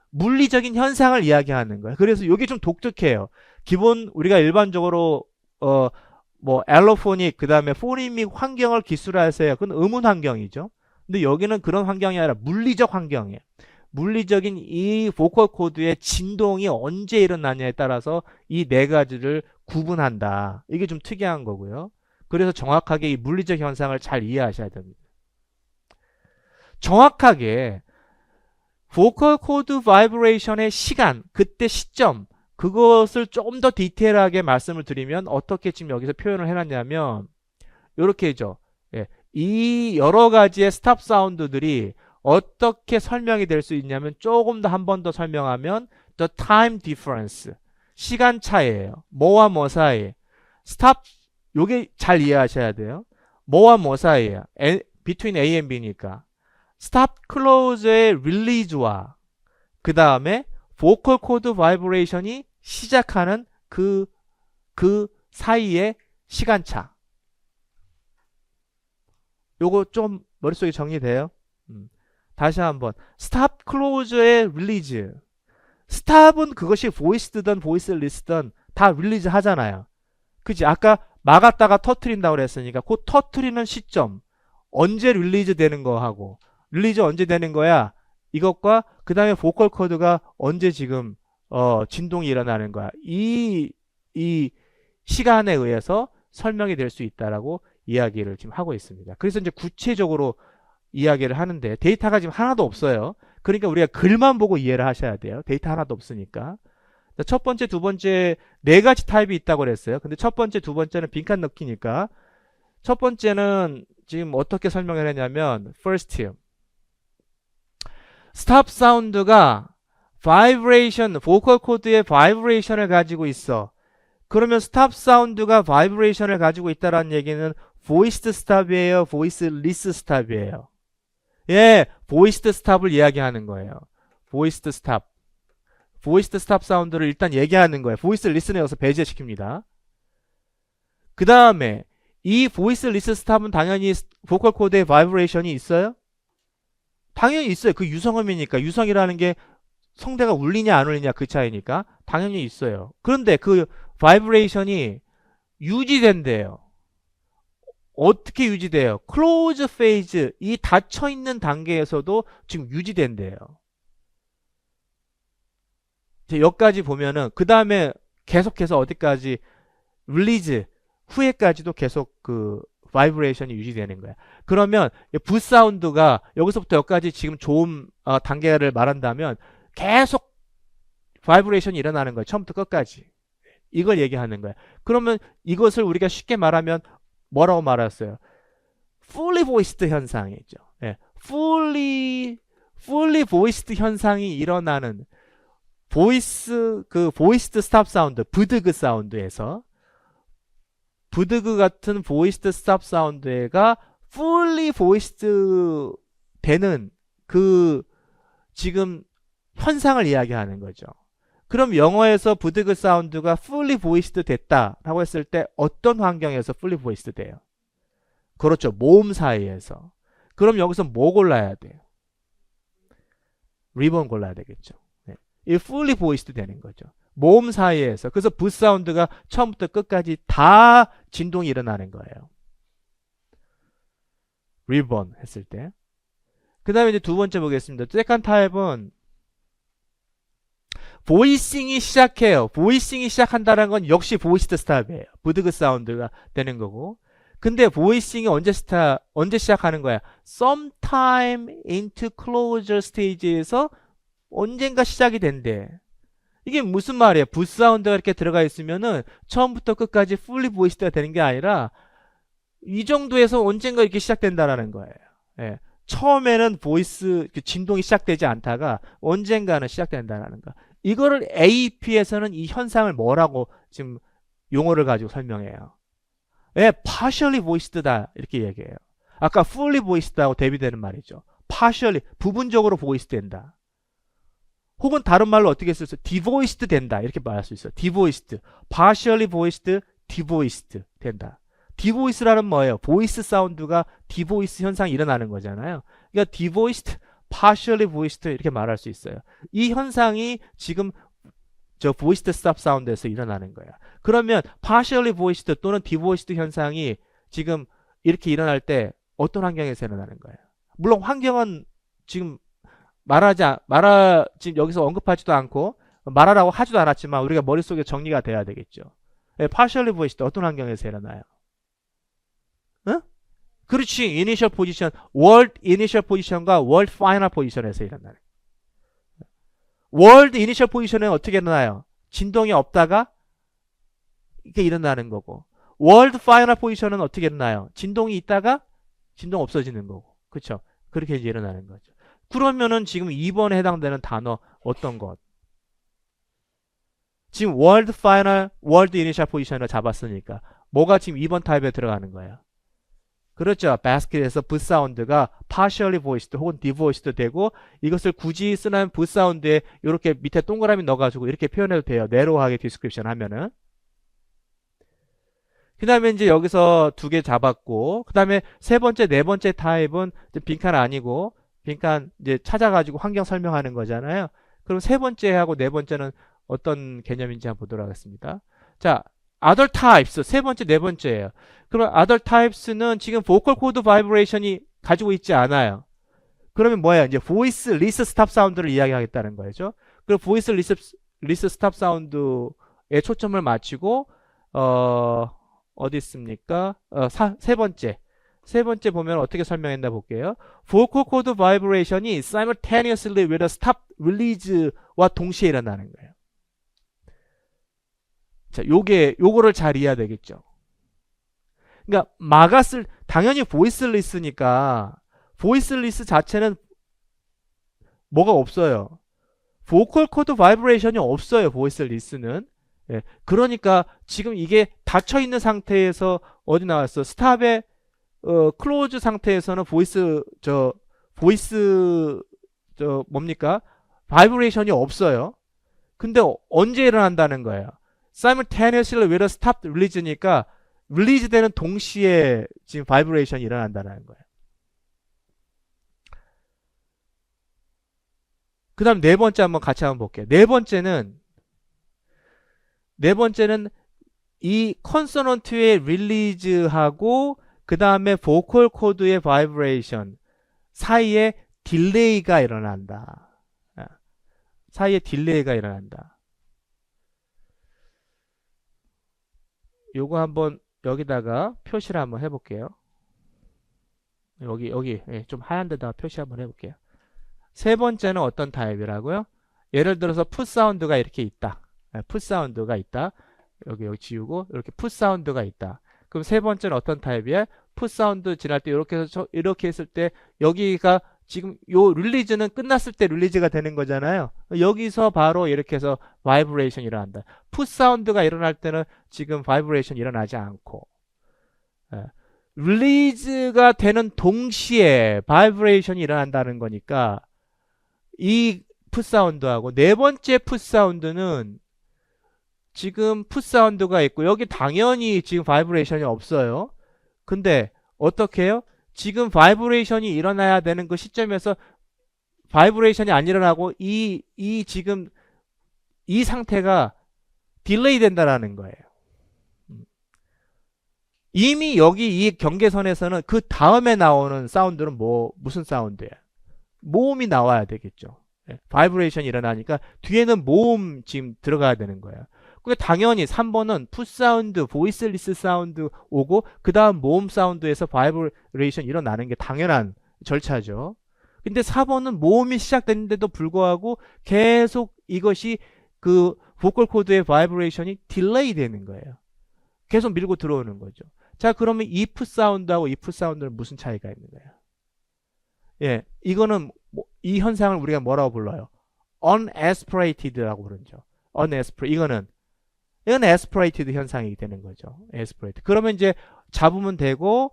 물리적인 현상을 이야기하는 거예요. 그래서 이게 좀 독특해요. 기본 우리가 일반적으로 뭐 엘로포닉 그다음에 포니믹 환경을 기술하세요. 그건 음운 환경이죠. 근데 여기는 그런 환경이 아니라 물리적 환경이에요. 물리적인 이 보컬 코드의 진동이 언제 일어나냐에 따라서 이 네 가지를 구분한다. 이게 좀 특이한 거고요. 그래서 정확하게 이 물리적 현상을 잘 이해하셔야 됩니다. 정확하게 보컬 코드 바이브레이션의 시간, 그때 시점, 그것을 좀 더 디테일하게 말씀을 드리면 어떻게 지금 여기서 표현을 해놨냐면 이렇게 해죠. 예, 이 여러 가지의 스탑 사운드들이 어떻게 설명이 될 수 있냐면 조금 더 한 번 더 설명하면 the time difference, 시간 차이예요. 뭐와 뭐 사이. 스탑, 요게 잘 이해하셔야 돼요. 뭐와 뭐 사이예요. between A and B니까. 스탑 클로즈의 릴리즈와 그 다음에 보컬 코드 바이브레이션이 시작하는 그 사이의 시간차. 요거 좀 머릿속에 정리돼요? 다시 한번. 스탑 클로즈의 릴리즈. 스탑은 그것이 보이스든 보이스리스든 다 릴리즈 하잖아요. 그치? 아까 막았다가 터트린다고 그랬으니까 그 터트리는 시점. 언제 릴리즈 되는 거 하고 릴리즈 언제 되는 거야? 이것과 그 다음에 보컬 코드가 언제 지금 진동이 일어나는 거야. 이 시간에 의해서 설명이 될 수 있다라고 이야기를 지금 하고 있습니다. 그래서 이제 구체적으로 이야기를 하는데 데이터가 지금 하나도 없어요. 그러니까 우리가 글만 보고 이해를 하셔야 돼요. 데이터 하나도 없으니까. 첫 번째, 두 번째 네 가지 타입이 있다고 그랬어요. 근데 첫 번째, 두 번째는 빈칸 넣기니까 첫 번째는 지금 어떻게 설명을 했냐면 first 스탑 사운드가 바이브레이션, 보컬 코드의 바이브레이션을 가지고 있어. 그러면 스탑 사운드가 바이브레이션을 가지고 있다는 얘기는 보이스드 스탑이에요? 보이스리스 스탑이에요? 예, 보이스드 스탑을 이야기하는 거예요. 보이스드 스탑. 보이스드 스탑 사운드를 일단 얘기하는 거예요. 보이스 리스는 여기서 배제시킵니다. 그 다음에 이 보이스 리스 스탑은 당연히 보컬 코드의 바이브레이션이 있어요? 당연히 있어요. 그 유성음이니까. 유성이라는 게 성대가 울리냐 안 울리냐 그 차이니까 당연히 있어요. 그런데 그 바이브레이션이 유지된대요. 어떻게 유지돼요? 클로즈 페이즈, 이 닫혀있는 단계에서도 지금 유지된대요. 여기까지 보면은 그 다음에 계속해서 어디까지 릴리즈 후에까지도 계속 그 바이브레이션이 유지되는 거야. 그러면 붓 사운드가 여기서부터 여기까지 지금 좋은 단계를 말한다면 계속 바이브레이션이 일어나는 거야. 처음부터 끝까지. 이걸 얘기하는 거야. 그러면 이것을 우리가 쉽게 말하면 뭐라고 말했어요? fully voiced 현상이죠. 예, fully voiced 현상이 일어나는 voiced stop 사운드, 브드그 사운드에서 브드그 같은 voiced stop 사운드가 fully voiced 되는 그 지금 현상을 이야기하는 거죠. 그럼 영어에서 브드그 사운드가 fully voiced 됐다라고 했을 때 어떤 환경에서 fully voiced 돼요? 그렇죠. 모음 사이에서. 그럼 여기서 뭐 골라야 돼요? 리본 골라야 되겠죠. 네. 이 fully voiced 되는 거죠. 모음 사이에서. 그래서 붓 사운드가 처음부터 끝까지 다 진동이 일어나는 거예요. 리본 했을 때. 그 다음에 이제 두 번째 보겠습니다. 세컨드 타입은 보이싱이 시작해요. 보이싱이 시작한다는 건 역시 보이스드 스탑이에요. 브드그 사운드가 되는 거고. 근데 보이싱이 언제 시작하는 거야? Sometime into closure stage에서 언젠가 시작이 된대. 이게 무슨 말이에요? 붓 사운드가 이렇게 들어가 있으면은 처음부터 끝까지 fully voiced가 되는 게 아니라 이 정도에서 언젠가 이렇게 시작된다라는 거예요. 예. 처음에는 보이스 진동이 시작되지 않다가 언젠가는 시작된다라는 거. 이거를 AP에서는 이 현상을 뭐라고 지금 용어를 가지고 설명해요. 예, partially voiced다 이렇게 얘기해요. 아까 fully voiced하고 대비되는 말이죠. partially 부분적으로 voiced 된다. 혹은 다른 말로 어떻게 쓸 수 있어요? devoiced 된다 이렇게 말할 수 있어요. devoiced, partially voiced, devoiced 된다. 디보이스라는 뭐예요? 보이스 사운드가 디보이스 현상이 일어나는 거잖아요. 그러니까 디보이스드, partially voiced 이렇게 말할 수 있어요. 이 현상이 지금 저 voiced stop 사운드에서 일어나는 거야. 그러면 partially voiced 또는 디보이스드 현상이 지금 이렇게 일어날 때 어떤 환경에서 일어나는 거예요? 물론 환경은 지금 지금 여기서 언급하지도 않고 말하라고 하지도 않았지만 우리가 머릿속에 정리가 돼야 되겠죠. partially voiced 어떤 환경에서 일어나요? 어? 그렇지. 이니셜 포지션, 월드 이니셜 포지션과 월드 파이널 포지션에서 일어나요. 월드 이니셜 포지션은 어떻게 일어나요? 진동이 없다가 이게 일어나는 거고, 월드 파이널 포지션은 어떻게 일어나요? 진동이 있다가 진동 없어지는 거고, 그렇죠? 그렇게 이제 일어나는 거죠. 그러면은 지금 2번에 해당되는 단어 어떤 것? 지금 월드 파이널, 월드 이니셜 포지션을 잡았으니까 뭐가 지금 2번 타입에 들어가는 거예요? 그렇죠. basket에서 붓 사운드가 partially voiced 혹은 devoiced 되고 이것을 굳이 쓰는 붓 사운드에 이렇게 밑에 동그라미 넣어가지고 이렇게 표현해도 돼요. 내로하게 디스크립션 하면은. 그 다음에 이제 여기서 두 개 잡았고 그 다음에 세 번째, 네 번째 타입은 빈칸 아니고 빈칸 이제 찾아가지고 환경 설명하는 거잖아요. 그럼 세 번째하고 네 번째는 어떤 개념인지 한번 보도록 하겠습니다. 자, other types 세 번째, 네 번째예요. 그럼 other types는 지금 vocal cord vibration이 가지고 있지 않아요. 그러면 뭐예요? 이제 voice least stop 사운드를 이야기하겠다는 거죠. 그럼 voice least stop 사운드에 초점을 맞추고 어디 있습니까? 세 번째 보면 어떻게 설명했나 볼게요. vocal cord vibration이 simultaneously with a stop release와 동시에 일어나는 거예요. 자, 요거를 잘 이해해야 되겠죠. 그러니까 당연히 보이스리스니까 보이스리스 자체는 뭐가 없어요. 보컬 코드 바이브레이션이 없어요. 보이스리스는. 예, 그러니까 지금 이게 닫혀 있는 상태에서 어디 나왔어? 스탑의 클로즈 상태에서는 뭡니까? 바이브레이션이 없어요. 근데 언제 일어난다는 거예요? simultaneously with a stop release니까 릴리즈 되는 동시에 지금 바이브레이션이 일어난다는 거예요. 그 다음 네 번째 한번 같이 한번 볼게요. 네 번째는 이 컨소넌트의 릴리즈하고 그 다음에 보컬 코드의 바이브레이션 사이에 딜레이가 일어난다. 사이에 딜레이가 일어난다. 요거 한번 여기다가 표시를 한번 해볼게요. 여기 좀 하얀 데다가 표시 한번 해볼게요. 세 번째는 어떤 타입이라고요? 예를 들어서 풋 사운드가 이렇게 있다. 풋 사운드가 있다. 여기 지우고 이렇게 풋 사운드가 있다. 그럼 세 번째는 어떤 타입이야? 풋 사운드 지날 때 이렇게 해서 이렇게 했을 때 여기가 지금 요 릴리즈는 끝났을 때 릴리즈가 되는 거잖아요. 여기서 바로 이렇게 해서 바이브레이션이 일어난다. 풋 사운드가 일어날 때는 지금 바이브레이션이 일어나지 않고 릴리즈가 되는 동시에 바이브레이션이 일어난다는 거니까 이 풋 사운드하고 네 번째 풋 사운드는 지금 풋 사운드가 있고 여기 당연히 지금 바이브레이션이 없어요. 근데 어떻게 해요? 지금 바이브레이션이 일어나야 되는 그 시점에서 바이브레이션이 안 일어나고 지금 이 상태가 딜레이 된다라는 거예요. 이미 여기 이 경계선에서는 그 다음에 나오는 사운드는 무슨 사운드예요? 모음이 나와야 되겠죠. 바이브레이션이 일어나니까 뒤에는 모음 지금 들어가야 되는 거예요. 그러니까 당연히 3번은 풋 사운드, 보이스리스 사운드 오고 그 다음 모음 사운드에서 바이브레이션 일어나는 게 당연한 절차죠. 근데 4번은 모음이 시작됐는데도 불구하고 계속 이것이 그 보컬 코드의 바이브레이션이 딜레이 되는 거예요. 계속 밀고 들어오는 거죠. 자, 그러면 이 풋 사운드하고 이 풋 사운드는 무슨 차이가 있는 거예요? 예, 이거는 이 현상을 우리가 뭐라고 불러요? unaspirated라고 부르죠. unaspirated. 이건 aspirated 현상이 되는 거죠. aspirated. 그러면 이제 잡으면 되고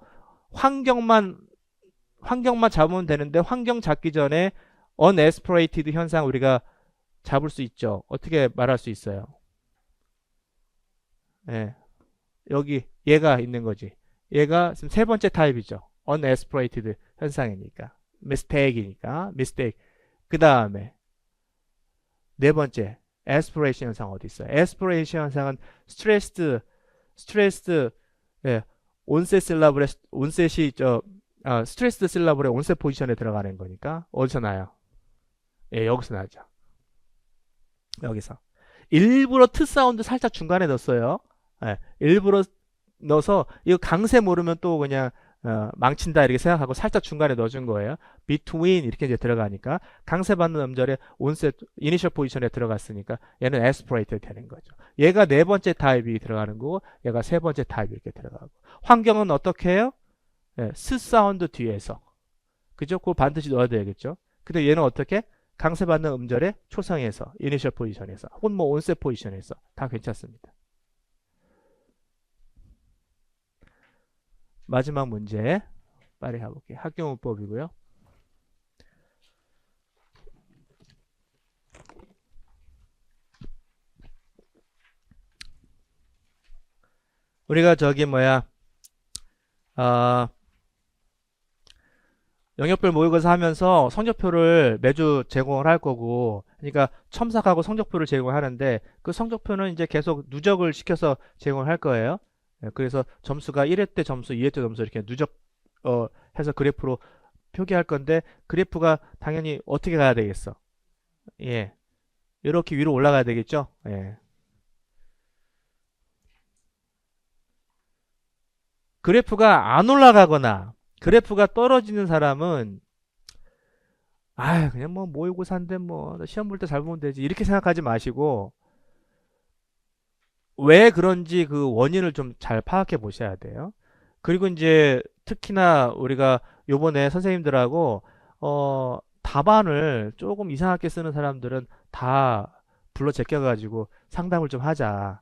환경만 잡으면 되는데 환경 잡기 전에 unaspirated 현상 우리가 잡을 수 있죠. 어떻게 말할 수 있어요? 예. 여기 얘가 있는 거지. 얘가 지금 세 번째 타입이죠. unaspirated 현상이니까. mistake이니까. mistake. 그 다음에 네 번째 aspiration 현상 어디 있어요? aspiration 현상은 stressed 예, 온셋 실라블의 온셋이 스트레스드 실라블의 온셋 포지션에 들어가는 거니까 어디서 나요? 예, 여기서 나죠. 여기서 일부러 트 사운드 살짝 중간에 넣었어요. 예, 일부러 넣어서 이거 강세 모르면 또 그냥 망친다 이렇게 생각하고 살짝 중간에 넣어준 거예요. between 이렇게 이제 들어가니까 강세 받는 음절에 온셋 이니셜 포지션에 들어갔으니까 얘는 aspirated 되는 거죠. 얘가 네 번째 타입이 들어가는 거고 얘가 세 번째 타입이 이렇게 들어가고 환경은 어떻게 해요? 예, 스 사운드 뒤에서 그죠? 그거 반드시 넣어야 되겠죠. 근데 얘는 어떻게? 강세 받는 음절에 초성에서 이니셜 포지션에서 혹은 뭐 온셋 포지션에서 다 괜찮습니다. 마지막 문제 빨리 가볼게요. 학경문법이고요. 우리가 저기 뭐야 영역별 모의고사 하면서 성적표를 매주 제공을 할 거고 그러니까 첨삭하고 성적표를 제공하는데 그 성적표는 이제 계속 누적을 시켜서 제공을 할 거예요. 그래서 점수가 1회 때 점수, 2회 때 점수 이렇게 누적 해서 그래프로 표기할 건데 그래프가 당연히 어떻게 가야 되겠어? 예. 이렇게 위로 올라가야 되겠죠? 예. 그래프가 안 올라가거나 그래프가 떨어지는 사람은 그냥 뭐 모의고사인데 뭐 시험 볼 때 잘 보면 되지 이렇게 생각하지 마시고 왜 그런지 그 원인을 좀 잘 파악해 보셔야 돼요. 그리고 이제 특히나 우리가 요번에 선생님들하고 답안을 조금 이상하게 쓰는 사람들은 다 불러 제껴가지고 상담을 좀 하자.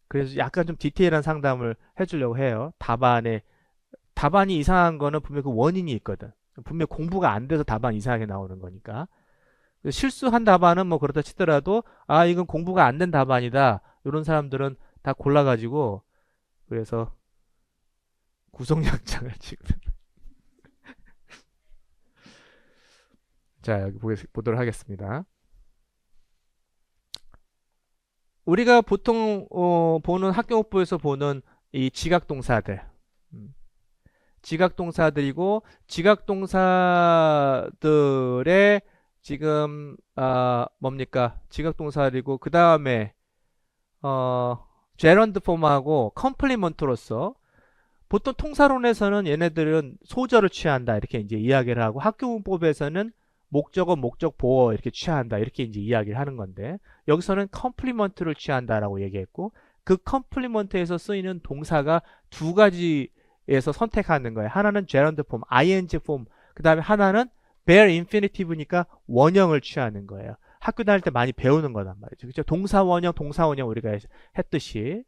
그래서 약간 좀 디테일한 상담을 해주려고 해요. 답안이 이상한 거는 분명 그 원인이 있거든. 분명 공부가 안 돼서 답안 이상하게 나오는 거니까. 실수한 답안은 뭐 그렇다 치더라도 이건 공부가 안 된 답안이다. 이런 사람들은 다 골라가지고 그래서 구속영장을 지금 자 여기 보도록 하겠습니다. 우리가 보통 보는 학교목표에서 보는 이 지각동사들 지각동사들이고 지각동사들의 지금 뭡니까? 지각동사들이고 그 다음에 제런드 폼하고 컴플리먼트로서 보통 통사론에서는 얘네들은 소절을 취한다 이렇게 이제 이야기를 하고 학교 문법에서는 목적어, 목적, 보어 이렇게 취한다 이렇게 이제 이야기를 하는 건데 여기서는 컴플리먼트를 취한다라고 얘기했고 그 컴플리먼트에서 쓰이는 동사가 두 가지에서 선택하는 거예요. 하나는 제런드 폼, ing 폼, 그 다음에 하나는 bare infinitive니까 원형을 취하는 거예요. 학교 다닐 때 많이 배우는 거란 말이죠. 그렇죠? 동사 원형, 동사 원형 우리가 했듯이.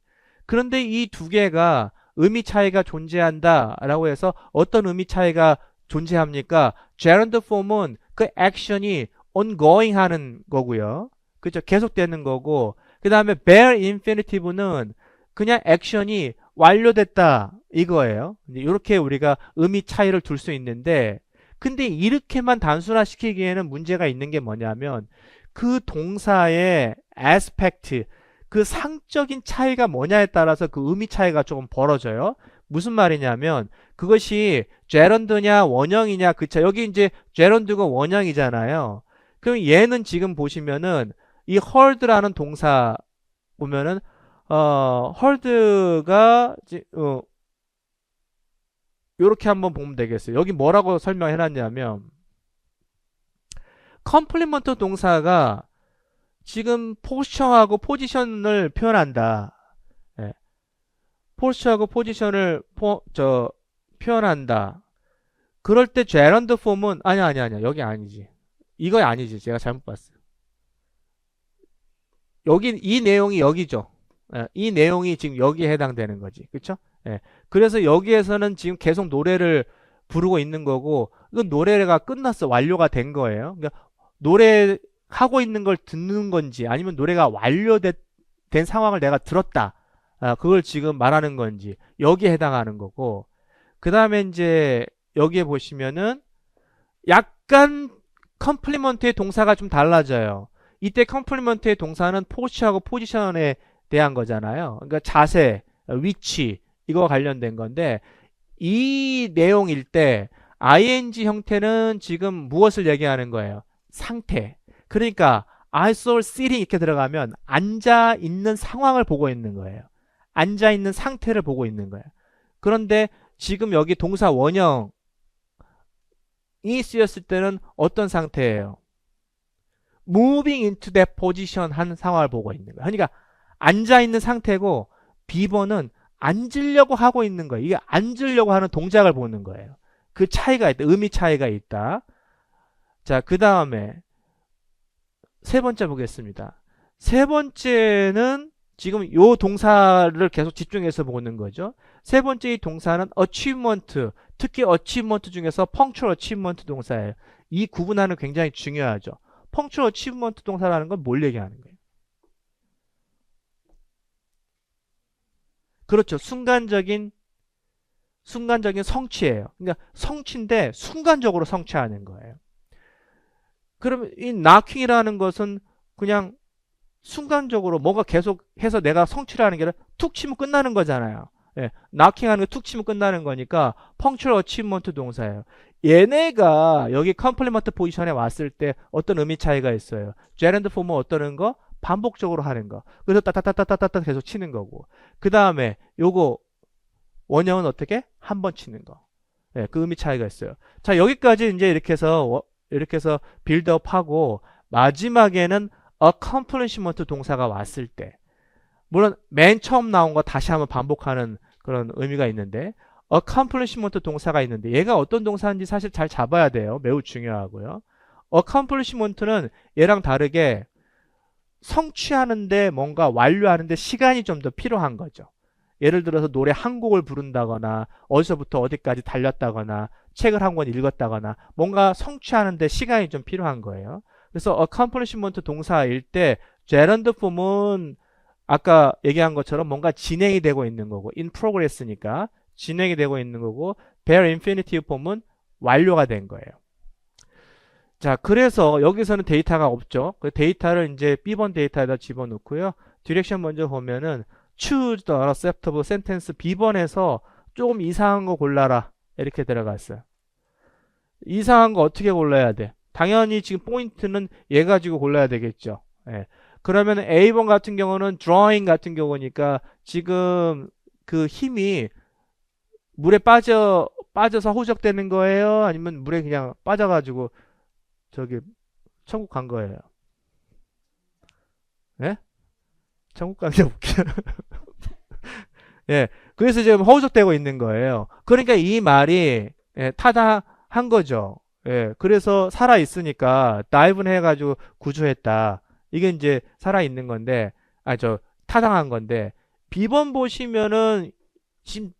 그런데 이 두 개가 의미 차이가 존재한다라고 해서 어떤 의미 차이가 존재합니까? gerund form은 그 액션이 ongoing 하는 거고요. 그죠? 계속되는 거고. 그 다음에 bare infinitive는 그냥 액션이 완료됐다 이거예요. 이렇게 우리가 의미 차이를 둘 수 있는데 근데 이렇게만 단순화시키기에는 문제가 있는 게 뭐냐면 그 동사의 aspect 그 상적인 차이가 뭐냐에 따라서 그 의미 차이가 조금 벌어져요. 무슨 말이냐면 그것이 제런드냐 원형이냐 그쵸. 여기 이제 제런드가 원형이잖아요. 그럼 얘는 지금 보시면은 이 heard라는 동사 보면은 heard가 요렇게 한번 보면 되겠어요. 여기 뭐라고 설명해 놨냐면 컴플리먼트 동사가 지금 포스처하고 포지션을 표현한다. 예. 포스처하고 포지션을 표현한다. 그럴 때 제런드 폼은 아니야. 여기 아니지. 이거 아니지. 제가 잘못 봤어요. 여기 이 내용이 여기죠. 예. 이 내용이 지금 여기에 해당되는 거지. 그렇죠? 예. 그래서 여기에서는 지금 계속 노래를 부르고 있는 거고 이건 노래가 끝났어. 완료가 된 거예요. 그러니까 노래 하고 있는 걸 듣는 건지 아니면 노래가 완료된 상황을 내가 들었다. 그걸 지금 말하는 건지 여기에 해당하는 거고 그 다음에 이제 여기에 보시면은 약간 컴플리먼트의 동사가 좀 달라져요. 이때 컴플리먼트의 동사는 포스처하고 포지션에 대한 거잖아요. 그러니까 자세, 위치 이거와 관련된 건데 이 내용일 때 ing 형태는 지금 무엇을 얘기하는 거예요? 상태. 그러니까 I saw sitting 이렇게 들어가면 앉아 있는 상황을 보고 있는 거예요. 앉아 있는 상태를 보고 있는 거예요. 그런데 지금 여기 동사 원형이 쓰였을 때는 어떤 상태예요? Moving into that position 하는 상황을 보고 있는 거예요. 그러니까 앉아 있는 상태고 비번은 앉으려고 하고 있는 거예요. 이게 앉으려고 하는 동작을 보는 거예요. 그 차이가 있다. 의미 차이가 있다. 자, 그 다음에 세 번째 보겠습니다. 세 번째는 지금 요 동사를 계속 집중해서 보는 거죠. 세 번째 이 동사는 achievement, 특히 achievement 중에서 punctual achievement 동사예요. 이 구분하는 굉장히 중요하죠. punctual achievement 동사라는 건 뭘 얘기하는 거예요? 그렇죠. 순간적인 성취예요. 그러니까 성취인데 순간적으로 성취하는 거예요. 그러면 이 knocking이라는 것은 그냥 순간적으로 뭔가 계속 해서 내가 성취를 하는 게 아니라 툭 치면 끝나는 거잖아요. 예, knocking 하는 게 툭 치면 끝나는 거니까 punctual achievement 동사예요. 얘네가 여기 complement 포지션에 왔을 때 어떤 의미 차이가 있어요. gerund form은 어떠는 거? 반복적으로 하는 거. 그래서 따따따따따따 계속 치는 거고. 그 다음에 요거 원형은 어떻게? 한 번 치는 거. 예, 그 의미 차이가 있어요. 자, 여기까지 이제 이렇게 해서 빌드업하고 마지막에는 accomplishment 동사가 왔을 때 물론 맨 처음 나온 거 다시 한번 반복하는 그런 의미가 있는데 accomplishment 동사가 있는데 얘가 어떤 동사인지 사실 잘 잡아야 돼요. 매우 중요하고요. accomplishment는 얘랑 다르게 성취하는데 뭔가 완료하는데 시간이 좀 더 필요한 거죠. 예를 들어서 노래 한 곡을 부른다거나 어디서부터 어디까지 달렸다거나 책을 한 권 읽었다거나 뭔가 성취하는데 시간이 좀 필요한 거예요. 그래서 accomplishment 동사일 때 gerund form은 아까 얘기한 것처럼 뭔가 진행이 되고 있는 거고 in progress니까 진행이 되고 있는 거고 bare infinitive form은 완료가 된 거예요. 자, 그래서 여기서는 데이터가 없죠. 그 데이터를 이제 B번 데이터에다 집어넣고요. 디렉션 먼저 보면은 choose the acceptable sentence B번에서 조금 이상한 거 골라라. 이렇게 들어갔어요. 이상한 거 어떻게 골라야 돼? 당연히 지금 포인트는 얘 가지고 골라야 되겠죠. 예. 그러면 A번 같은 경우는 drawing 같은 경우니까 지금 그 힘이 물에 빠져서 호적되는 거예요? 아니면 물에 그냥 빠져가지고 저기 천국 간 거예요? 예? 천국 간 게 웃겨. 예. 그래서 지금 허우적대고 있는 거예요. 그러니까 이 말이 예, 타당한 거죠. 예. 그래서 살아 있으니까 다이브는 해가지고 구조했다. 이게 이제 살아 있는 건데, 타당한 건데, B번 보시면은 지금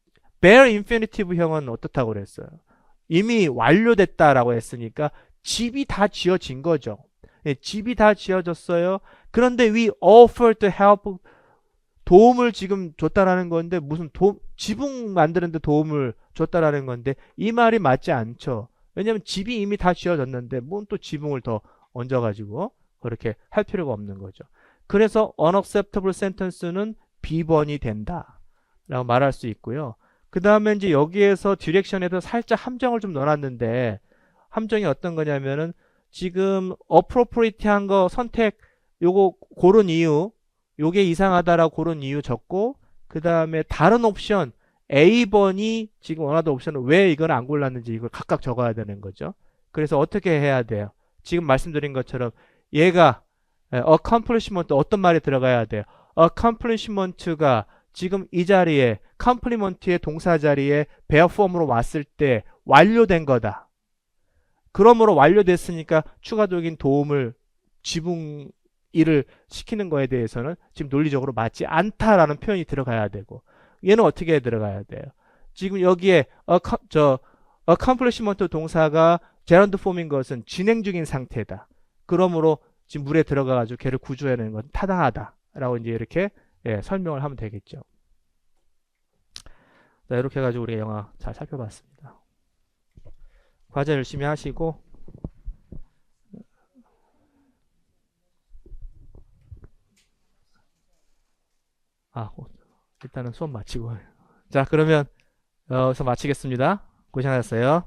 bare infinitive형은 어떻다고 그랬어요? 이미 완료됐다라고 했으니까 집이 다 지어진 거죠. 예, 집이 다 지어졌어요. 그런데 we offer to help 도움을 지금 줬다라는 건데 무슨 지붕 만드는데 도움을 줬다라는 건데 이 말이 맞지 않죠. 왜냐면 집이 이미 다 지어졌는데 뭔 또 지붕을 더 얹어가지고 그렇게 할 필요가 없는 거죠. 그래서 unacceptable sentence는 비번이 된다라고 말할 수 있고요. 그 다음에 이제 여기에서 디렉션에서 살짝 함정을 좀 넣어놨는데 함정이 어떤 거냐면은 지금 appropriate한 거 선택 요거 고른 이유 요게 이상하다라고 고른 이유 적고 그 다음에 다른 옵션 A번이 지금 원하던 옵션은 왜 이걸 안 골랐는지 이걸 각각 적어야 되는 거죠. 그래서 어떻게 해야 돼요? 지금 말씀드린 것처럼 얘가 accomplishment 어떤 말이 들어가야 돼요? accomplishment가 지금 이 자리에 complement의 동사 자리에 bear form으로 왔을 때 완료된 거다. 그러므로 완료됐으니까 추가적인 도움을 지붕 일을 시키는 거에 대해서는 지금 논리적으로 맞지 않다라는 표현이 들어가야 되고 얘는 어떻게 들어가야 돼요? 지금 여기에 accomplishment 동사가 제런드 폼인 것은 진행 중인 상태다. 그러므로 지금 물에 들어가가지고 걔를 구조해내는 건 타당하다라고 이제 이렇게 설명을 하면 되겠죠. 자, 이렇게 해가지고 우리가 영화 잘 살펴봤습니다. 과제 열심히 하시고 일단은 수업 마치고 자 그러면 여기서 마치겠습니다. 고생하셨어요.